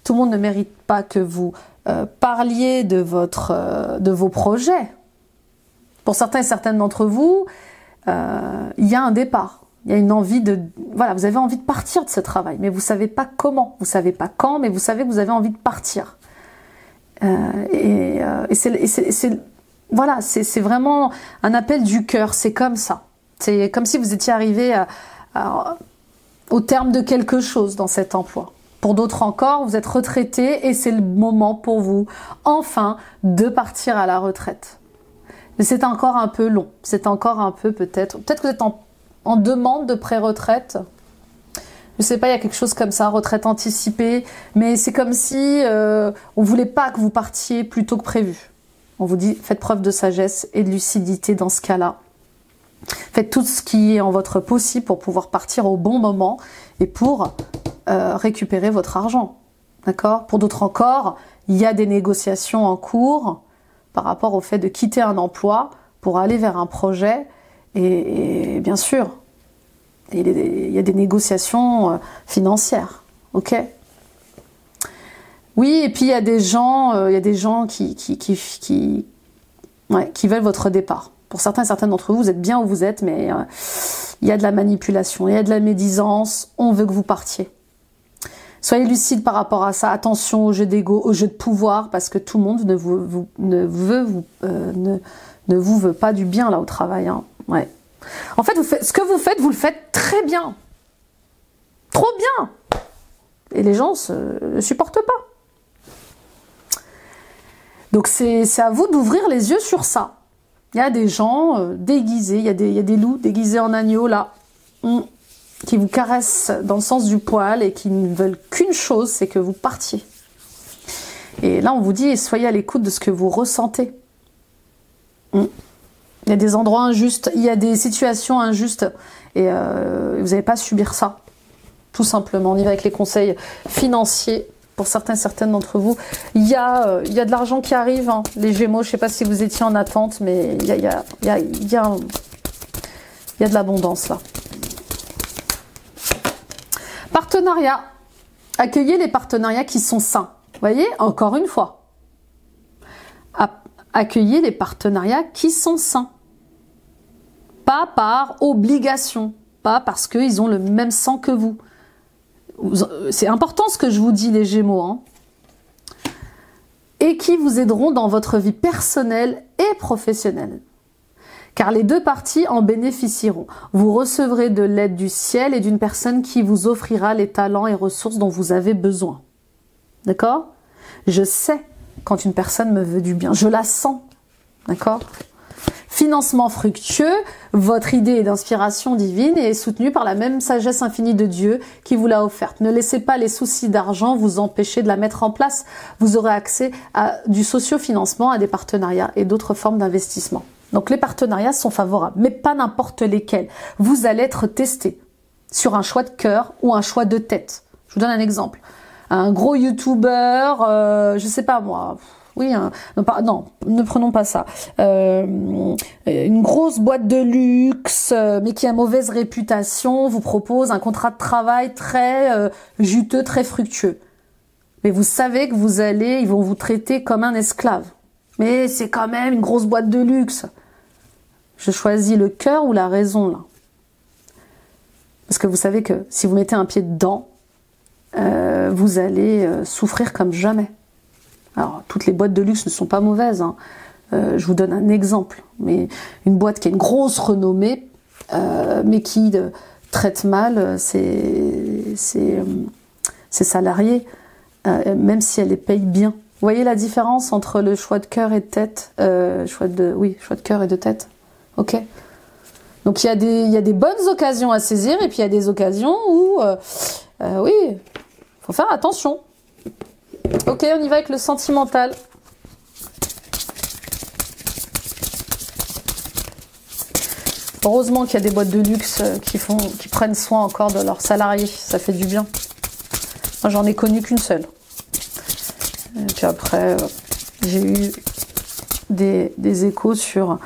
Tout le monde ne mérite pas que vous parliez de vos projets. Pour certains et certaines d'entre vous, il y a un départ. Il y a une envie vous avez envie de partir de ce travail, mais vous savez pas comment, vous savez pas quand, mais vous savez que vous avez envie de partir. C'est vraiment un appel du cœur, c'est comme ça. C'est comme si vous étiez arrivé au terme de quelque chose dans cet emploi. Pour d'autres encore, vous êtes retraité et c'est le moment pour vous, enfin, de partir à la retraite. Mais c'est encore un peu long, c'est encore un peu peut-être que vous êtes en demande de pré-retraite. Je sais pas, il y a quelque chose comme ça, retraite anticipée, mais c'est comme si on voulait pas que vous partiez plus tôt que prévu. On vous dit, faites preuve de sagesse et de lucidité dans ce cas-là. Faites tout ce qui est en votre possible pour pouvoir partir au bon moment et pour récupérer votre argent. D'accord? Pour d'autres encore, il y a des négociations en cours par rapport au fait de quitter un emploi pour aller vers un projet. Et bien sûr, il y a des négociations financières. Ok? Oui, et puis il y a des gens qui veulent votre départ. Pour certains et certaines d'entre vous, vous êtes bien où vous êtes, mais il y a de la manipulation, il y a de la médisance, on veut que vous partiez. Soyez lucide par rapport à ça, attention au jeu d'ego, au jeu de pouvoir, parce que tout le monde ne vous veut pas du bien là au travail. Hein. Ouais. En fait, ce que vous le faites très bien. Trop bien. Et les gens ne supportent pas. Donc c'est à vous d'ouvrir les yeux sur ça. Il y a des gens déguisés, il y a des loups déguisés en agneaux là, qui vous caressent dans le sens du poil et qui ne veulent qu'une chose, c'est que vous partiez. Et là on vous dit, soyez à l'écoute de ce que vous ressentez. Il y a des endroits injustes, il y a des situations injustes et vous n'allez pas subir ça. Tout simplement, on y va avec les conseils financiers. Pour certains et certaines d'entre vous, il y a de l'argent qui arrive, hein. Les Gémeaux, je ne sais pas si vous étiez en attente, mais il y a de l'abondance là. Partenariat. Accueillez les partenariats qui sont sains. Vous voyez, encore une fois. Accueillez les partenariats qui sont sains. Pas par obligation, pas parce qu'ils ont le même sang que vous. C'est important ce que je vous dis, les Gémeaux, hein. Et qui vous aideront dans votre vie personnelle et professionnelle. Car les deux parties en bénéficieront. Vous recevrez de l'aide du ciel et d'une personne qui vous offrira les talents et ressources dont vous avez besoin. D'accord? Je sais quand une personne me veut du bien. Je la sens. D'accord? Financement fructueux, votre idée d'inspiration divine est soutenue par la même sagesse infinie de Dieu qui vous l'a offerte. Ne laissez pas les soucis d'argent vous empêcher de la mettre en place. Vous aurez accès à du socio-financement, à des partenariats et d'autres formes d'investissement. Donc les partenariats sont favorables, mais pas n'importe lesquels. Vous allez être testé sur un choix de cœur ou un choix de tête. Je vous donne un exemple. Un gros youtubeur, je sais pas moi... Oui, non, ne prenons pas ça. Une grosse boîte de luxe, mais qui a mauvaise réputation, vous propose un contrat de travail très juteux, très fructueux. Mais vous savez que ils vont vous traiter comme un esclave. Mais c'est quand même une grosse boîte de luxe. Je choisis le cœur ou la raison, là. Parce que vous savez que si vous mettez un pied dedans, vous allez souffrir comme jamais. Alors, toutes les boîtes de luxe ne sont pas mauvaises, hein. Je vous donne un exemple. Mais une boîte qui a une grosse renommée, mais qui traite mal ses salariés, même si elle les paye bien. Vous voyez la différence entre le choix de cœur et de tête, choix de cœur et de tête. Ok. Donc il y a des bonnes occasions à saisir et puis il y a des occasions où, oui, faut faire attention. Ok, on y va avec le sentimental. Heureusement qu'il y a des boîtes de luxe qui prennent soin encore de leurs salariés. Ça fait du bien. Moi, j'en ai connu qu'une seule. Et puis après, j'ai eu des échos sur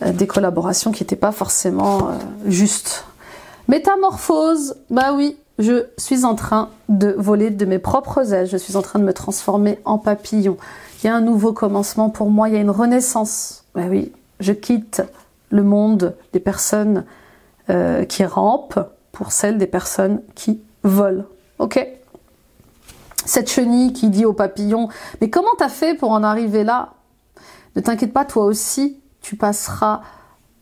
des collaborations qui n'étaient pas forcément justes. Métamorphose, bah oui, je suis en train de voler de mes propres ailes. Je suis en train de me transformer en papillon. Il y a un nouveau commencement pour moi. Il y a une renaissance. Bah oui, je quitte le monde des personnes qui rampent pour celle des personnes qui volent. Ok? Cette chenille qui dit au papillon, mais comment t'as fait pour en arriver là? Ne t'inquiète pas, toi aussi, tu passeras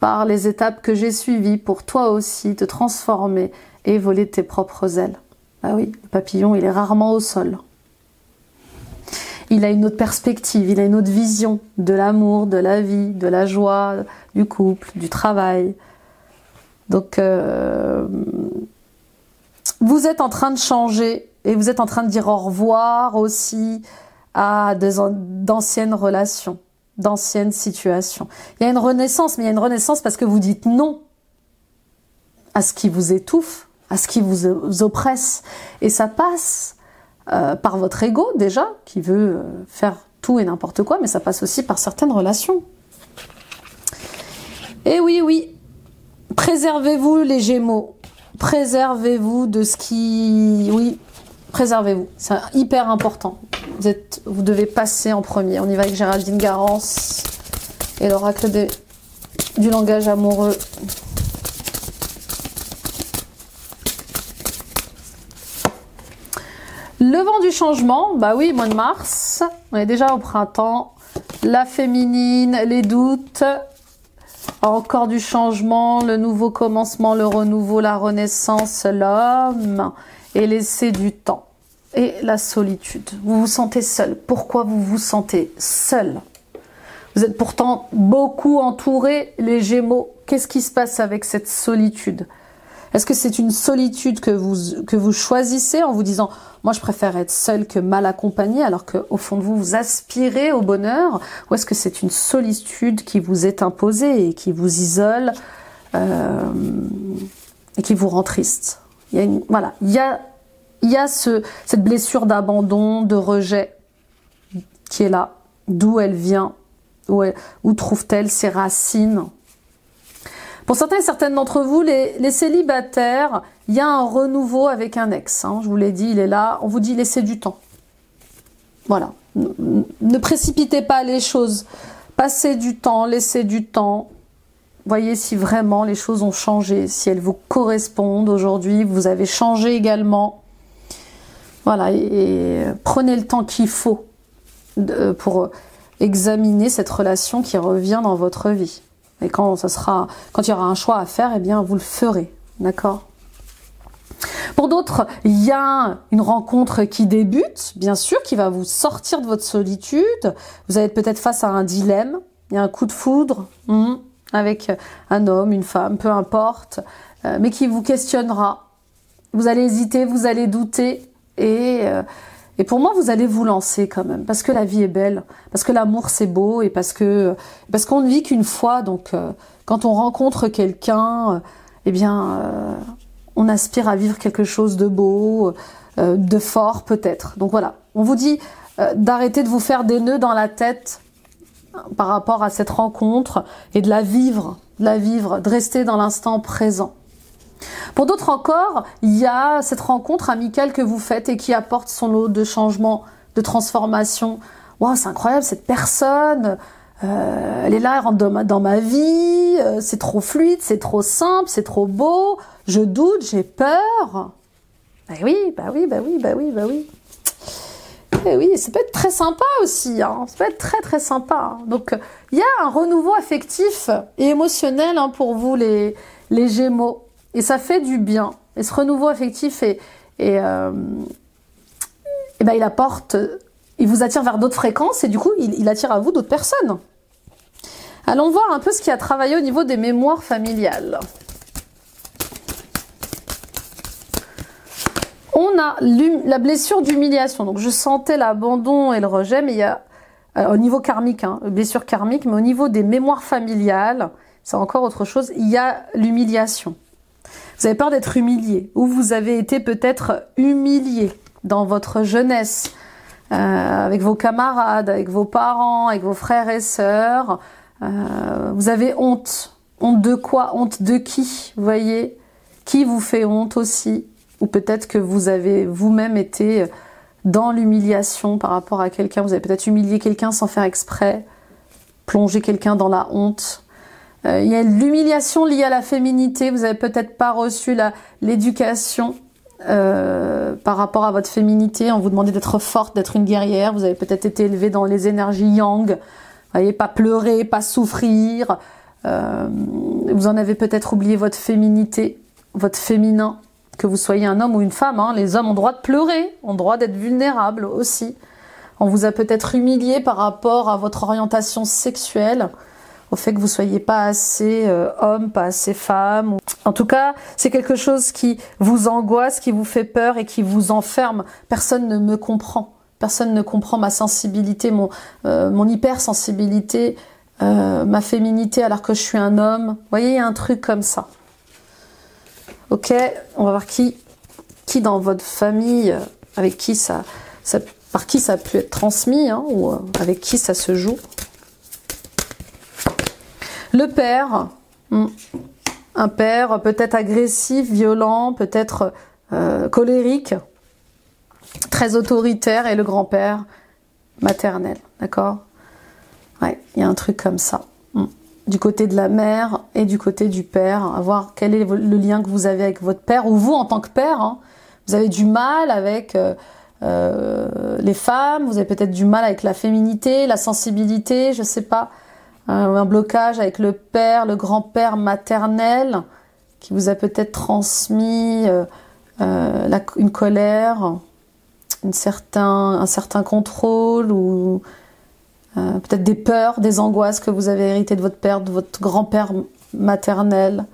par les étapes que j'ai suivies pour toi aussi te transformer et voler de tes propres ailes. Ah oui, le papillon, il est rarement au sol. Il a une autre perspective, il a une autre vision de l'amour, de la vie, de la joie, du couple, du travail. Donc, vous êtes en train de changer et vous êtes en train de dire au revoir aussi à d'anciennes relations, d'anciennes situations. Il y a une renaissance, mais il y a une renaissance parce que vous dites non à ce qui vous étouffe, à ce qui vous oppresse. Et ça passe par votre ego déjà, qui veut faire tout et n'importe quoi, mais ça passe aussi par certaines relations. Et oui, oui, préservez-vous les Gémeaux, préservez-vous de ce qui... Oui, préservez-vous, c'est hyper important. Vous devez passer en premier. On y va avec Géraldine Garance et l'oracle du langage amoureux. Le vent du changement, bah oui, mois de mars, on est déjà au printemps. La féminine, les doutes, encore du changement, le nouveau commencement, le renouveau, la renaissance, l'homme, et laisser du temps. Et la solitude. Vous vous sentez seul. Pourquoi vous vous sentez seul? Vous êtes pourtant beaucoup entourés, les Gémeaux. Qu'est-ce qui se passe avec cette solitude? Est-ce que c'est une solitude que vous choisissez en vous disant « Moi, je préfère être seul que mal accompagné » alors qu'au fond de vous, vous aspirez au bonheur? Ou est-ce que c'est une solitude qui vous est imposée et qui vous isole et qui vous rend triste? Voilà, il y a cette blessure d'abandon, de rejet qui est là. D'où elle vient? Où trouve-t-elle ses racines? Pour certains et certaines d'entre vous, les célibataires, il y a un renouveau avec un ex. Hein, je vous l'ai dit, il est là. On vous dit laissez du temps. Voilà. Ne précipitez pas les choses. Passez du temps, laissez du temps. Voyez si vraiment les choses ont changé, si elles vous correspondent aujourd'hui. Vous avez changé également. Voilà. Et prenez le temps qu'il faut pour examiner cette relation qui revient dans votre vie. Et quand il y aura un choix à faire, eh bien, vous le ferez. D'accord? Pour d'autres, il y a une rencontre qui débute, bien sûr, qui va vous sortir de votre solitude. Vous allez être peut-être face à un dilemme. Il y a un coup de foudre avec un homme, une femme, peu importe, mais qui vous questionnera. Vous allez hésiter, vous allez douter et pour moi, vous allez vous lancer quand même, parce que la vie est belle, parce que l'amour c'est beau et parce qu'on ne vit qu'une fois. Donc, quand on rencontre quelqu'un, eh bien, on aspire à vivre quelque chose de beau, de fort peut-être. Donc voilà, on vous dit d'arrêter de vous faire des nœuds dans la tête par rapport à cette rencontre et de la vivre, de rester dans l'instant présent. Pour d'autres encore, il y a cette rencontre amicale que vous faites et qui apporte son lot de changements, de transformations. Waouh, c'est incroyable, cette personne, elle est là, elle rentre dans ma vie, c'est trop fluide, c'est trop simple, c'est trop beau, je doute, j'ai peur. Bah oui. Et oui, ça peut être très sympa aussi, hein. Ça peut être très très sympa. Donc, il y a un renouveau affectif et émotionnel pour vous les Gémeaux. Et ça fait du bien. Et ce renouveau affectif est et ben il vous attire vers d'autres fréquences et du coup il attire à vous d'autres personnes. Allons voir un peu ce qui a travaillé au niveau des mémoires familiales. On a la blessure d'humiliation. Donc je sentais l'abandon et le rejet, mais il y a au niveau karmique, hein, blessure karmique, mais au niveau des mémoires familiales, c'est encore autre chose, il y a l'humiliation. Vous avez peur d'être humilié, ou vous avez été peut-être humilié dans votre jeunesse, avec vos camarades, avec vos parents, avec vos frères et sœurs. Vous avez honte. Honte de quoi? Honte de qui? Vous voyez? Qui vous fait honte aussi? Ou peut-être que vous avez vous-même été dans l'humiliation par rapport à quelqu'un. Vous avez peut-être humilié quelqu'un sans faire exprès, plongé quelqu'un dans la honte. Il y a l'humiliation liée à la féminité. Vous n'avez peut-être pas reçu l'éducation par rapport à votre féminité. On vous demandait d'être forte, d'être une guerrière. Vous avez peut-être été élevée dans les énergies yang. Vous voyez, pas pleurer, pas souffrir. Vous en avez peut-être oublié votre féminité, votre féminin. Que vous soyez un homme ou une femme, hein, les hommes ont le droit de pleurer, ont le droit d'être vulnérables aussi. On vous a peut-être humilié par rapport à votre orientation sexuelle, au fait que vous soyez pas assez homme, pas assez femme. En tout cas, c'est quelque chose qui vous angoisse, qui vous fait peur et qui vous enferme. Personne ne me comprend. Personne ne comprend ma sensibilité, mon hypersensibilité, ma féminité alors que je suis un homme. Vous voyez, il y a un truc comme ça. Ok, on va voir qui dans votre famille, avec qui par qui ça a pu être transmis, hein, ou avec qui ça se joue. Le père, un père peut-être agressif, violent, peut-être colérique, très autoritaire, et le grand-père maternel, d'accord? Ouais, il y a un truc comme ça. Du côté de la mère et du côté du père, à voir quel est le lien que vous avez avec votre père, ou vous en tant que père, hein, vous avez du mal avec les femmes, vous avez peut-être du mal avec la féminité, la sensibilité, je sais pas, un blocage avec le père, le grand-père maternel, qui vous a peut-être transmis une colère, un certain contrôle, ou peut-être des peurs, des angoisses que vous avez héritées de votre père, de votre grand-père maternel.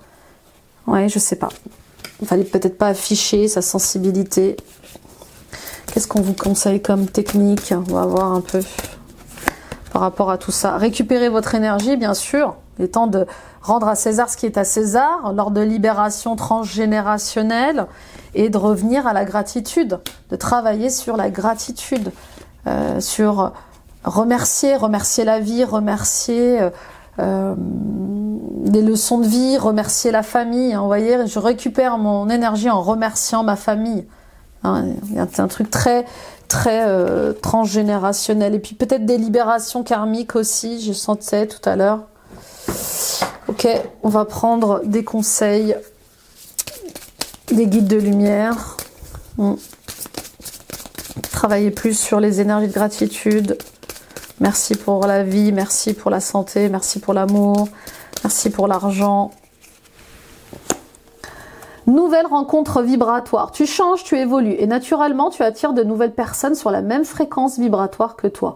Ouais, je sais pas. Il fallait peut-être pas afficher sa sensibilité. Qu'est-ce qu'on vous conseille comme technique? On va voir un peu par rapport à tout ça. Récupérez votre énergie, bien sûr. Il est temps de rendre à César ce qui est à César, lors de libération transgénérationnelle, et de revenir à la gratitude, de travailler sur la gratitude, sur remercier la vie, remercier les leçons de vie, remercier la famille. Hein, vous voyez, je récupère mon énergie en remerciant ma famille. Hein, il y a un truc très transgénérationnel. Et puis peut-être des libérations karmiques aussi, je sentais tout à l'heure. Ok, on va prendre des conseils des guides de lumière. Travailler plus sur les énergies de gratitude. Merci pour la vie, merci pour la santé, merci pour l'amour, merci pour l'argent. Nouvelle rencontre vibratoire. Tu changes, tu évolues et naturellement tu attires de nouvelles personnes sur la même fréquence vibratoire que toi.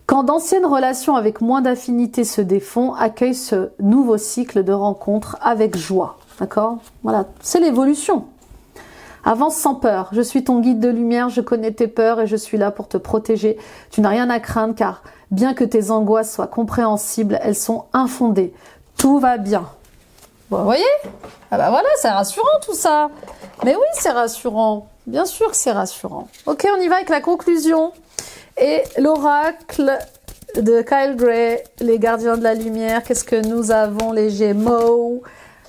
Quand d'anciennes relations avec moins d'affinité se défont, accueille ce nouveau cycle de rencontres avec joie. D'accord? Voilà, c'est l'évolution. Avance sans peur. Je suis ton guide de lumière, je connais tes peurs et je suis là pour te protéger. Tu n'as rien à craindre car bien que tes angoisses soient compréhensibles, elles sont infondées. Tout va bien. Bon, vous voyez? Ah bah voilà, c'est rassurant tout ça. Mais oui, c'est rassurant. Bien sûr que c'est rassurant. Ok, on y va avec la conclusion. Et l'oracle de Kyle Gray, les gardiens de la lumière. Qu'est-ce que nous avons, les Gémeaux?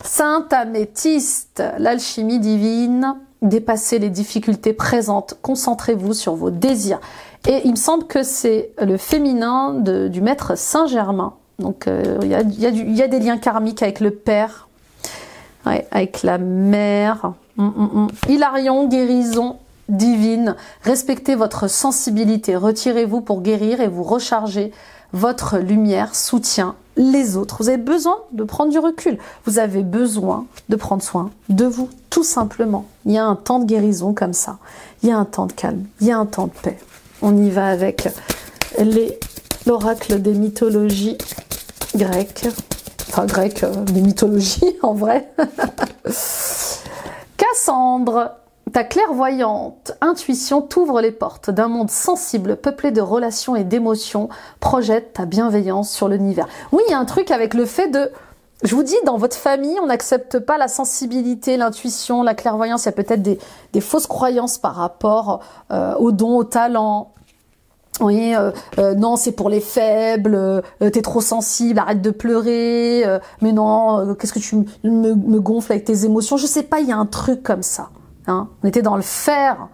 Sainte Améthyste, l'alchimie divine. Dépassez les difficultés présentes, concentrez-vous sur vos désirs. Et il me semble que c'est le féminin du maître Saint-Germain. Donc il y a des liens karmiques avec le père, ouais, avec la mère. Hilarion, guérison divine. Respectez votre sensibilité, retirez-vous pour guérir et vous recharger. Votre lumière soutient les autres. Vous avez besoin de prendre du recul. Vous avez besoin de prendre soin de vous, tout simplement. Il y a un temps de guérison comme ça. Il y a un temps de calme. Il y a un temps de paix. On y va avec l'oracle des mythologies grecques. Enfin, grecques, des mythologies, en vrai. Cassandre, ta clairvoyante intuition t'ouvre les portes d'un monde sensible, peuplé de relations et d'émotions, projette ta bienveillance sur l'univers. Oui, il y a un truc avec le fait de... Je vous dis, dans votre famille, on n'accepte pas la sensibilité, l'intuition, la clairvoyance. Il y a peut-être des fausses croyances par rapport aux dons, aux talents. Oui, non, c'est pour les faibles, t'es trop sensible, arrête de pleurer, mais non, qu'est-ce que tu me gonfles avec tes émotions? Je sais pas, il y a un truc comme ça. Hein. On était dans le faire,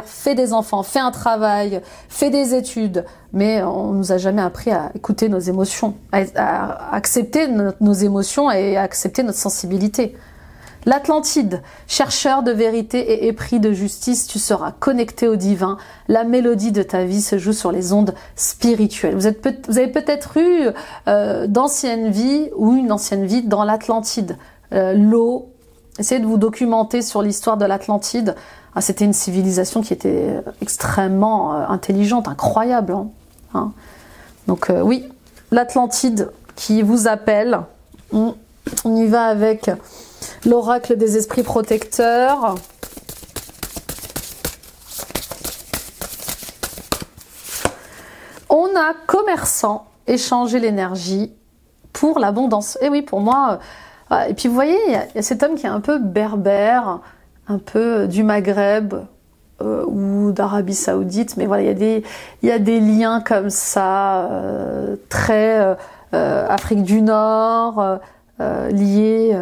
fais des enfants, fais un travail, fais des études, mais on nous a jamais appris à écouter nos émotions, à accepter nos émotions et à accepter notre sensibilité. L'Atlantide, chercheur de vérité et épris de justice, tu seras connecté au divin. La mélodie de ta vie se joue sur les ondes spirituelles. Vous avez peut-être eu d'anciennes vies ou une ancienne vie dans l'Atlantide. L'eau, essayez de vous documenter sur l'histoire de l'Atlantide. Ah, c'était une civilisation qui était extrêmement intelligente, incroyable. Hein. Donc oui, l'Atlantide qui vous appelle. On y va avec... l'oracle des esprits protecteurs. On a commerçant, échanger l'énergie pour l'abondance. Et oui, pour moi... et puis vous voyez, il y a cet homme qui est un peu berbère, un peu du Maghreb ou d'Arabie Saoudite. Mais voilà, il y a des liens comme ça, très Afrique du Nord, liés...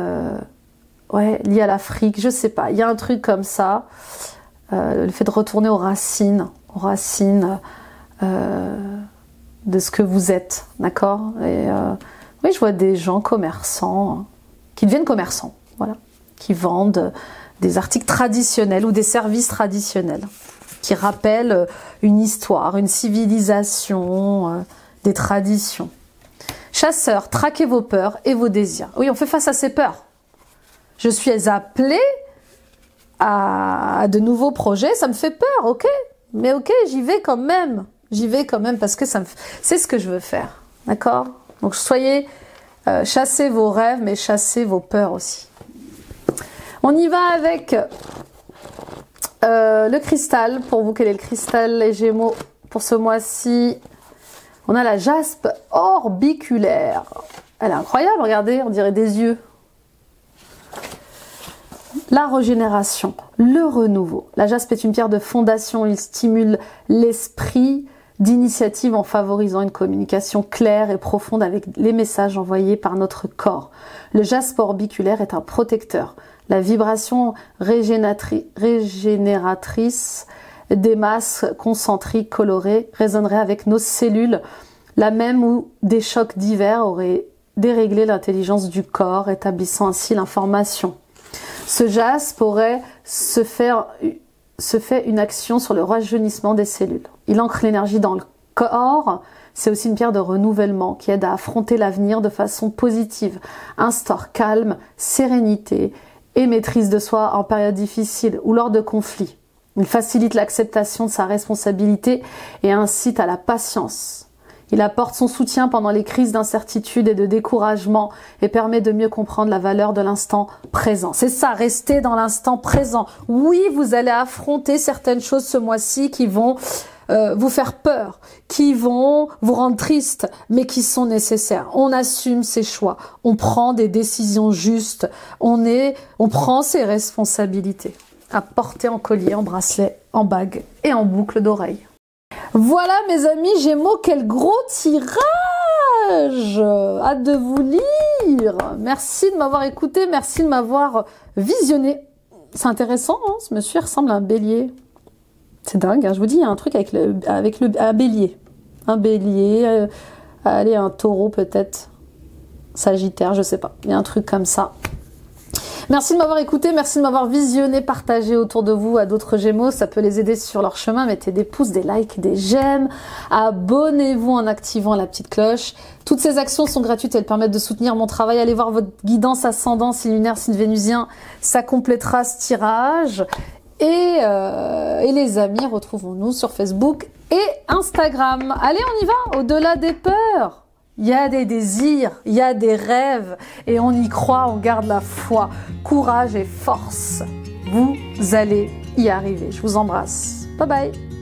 ouais, lié à l'Afrique, je sais pas. Il y a un truc comme ça. Le fait de retourner aux racines de ce que vous êtes, d'accord? Et oui, je vois des gens commerçants qui deviennent commerçants, voilà, qui vendent des articles traditionnels ou des services traditionnels qui rappellent une histoire, une civilisation, des traditions. Chasseurs, traquez vos peurs et vos désirs. Oui, on fait face à ces peurs. Je suis appelée à de nouveaux projets, ça me fait peur, ok. Mais ok, j'y vais quand même. J'y vais quand même parce que c'est ce que je veux faire, d'accord? Donc soyez, chassez vos rêves, mais chassez vos peurs aussi. On y va avec le cristal. Pour vous, quel est le cristal, les Gémeaux, pour ce mois-ci? On a la jaspe orbiculaire. Elle est incroyable, regardez, on dirait des yeux. La régénération, le renouveau. La jaspe est une pierre de fondation, il stimule l'esprit d'initiative en favorisant une communication claire et profonde avec les messages envoyés par notre corps. Le jaspe orbiculaire est un protecteur. La vibration régénératrice des masses concentriques colorées résonnerait avec nos cellules, la même où des chocs divers auraient déréglé l'intelligence du corps, établissant ainsi l'information. Ce jaspe pourrait se fait une action sur le rajeunissement des cellules. Il ancre l'énergie dans le corps. C'est aussi une pierre de renouvellement qui aide à affronter l'avenir de façon positive, instaure calme, sérénité et maîtrise de soi en période difficile ou lors de conflits. Il facilite l'acceptation de sa responsabilité et incite à la patience. Il apporte son soutien pendant les crises d'incertitude et de découragement et permet de mieux comprendre la valeur de l'instant présent. C'est ça, restez dans l'instant présent. Oui, vous allez affronter certaines choses ce mois-ci qui vont vous faire peur, qui vont vous rendre triste, mais qui sont nécessaires. On assume ses choix, on prend des décisions justes, on prend ses responsabilités à porter en collier, en bracelet, en bague et en boucle d'oreille. Voilà mes amis Gémeaux, quel gros tirage! Hâte de vous lire. Merci de m'avoir écouté, merci de m'avoir visionné. C'est intéressant, hein, ce monsieur ressemble à un bélier. C'est dingue, hein, je vous dis, il y a un truc avec un bélier. Un bélier, allez, un taureau peut-être. Sagittaire, je sais pas. Il y a un truc comme ça. Merci de m'avoir écouté, merci de m'avoir visionné, partagé autour de vous à d'autres Gémeaux. Ça peut les aider sur leur chemin. Mettez des pouces, des likes, des j'aime. Abonnez-vous en activant la petite cloche. Toutes ces actions sont gratuites, elles permettent de soutenir mon travail. Allez voir votre guidance ascendant, signe lunaire, signe vénusien. Ça complétera ce tirage. Et les amis, retrouvons-nous sur Facebook et Instagram. Allez, on y va, au-delà des peurs. Il y a des désirs, il y a des rêves et on y croit, on garde la foi, courage et force. Vous allez y arriver. Je vous embrasse. Bye bye.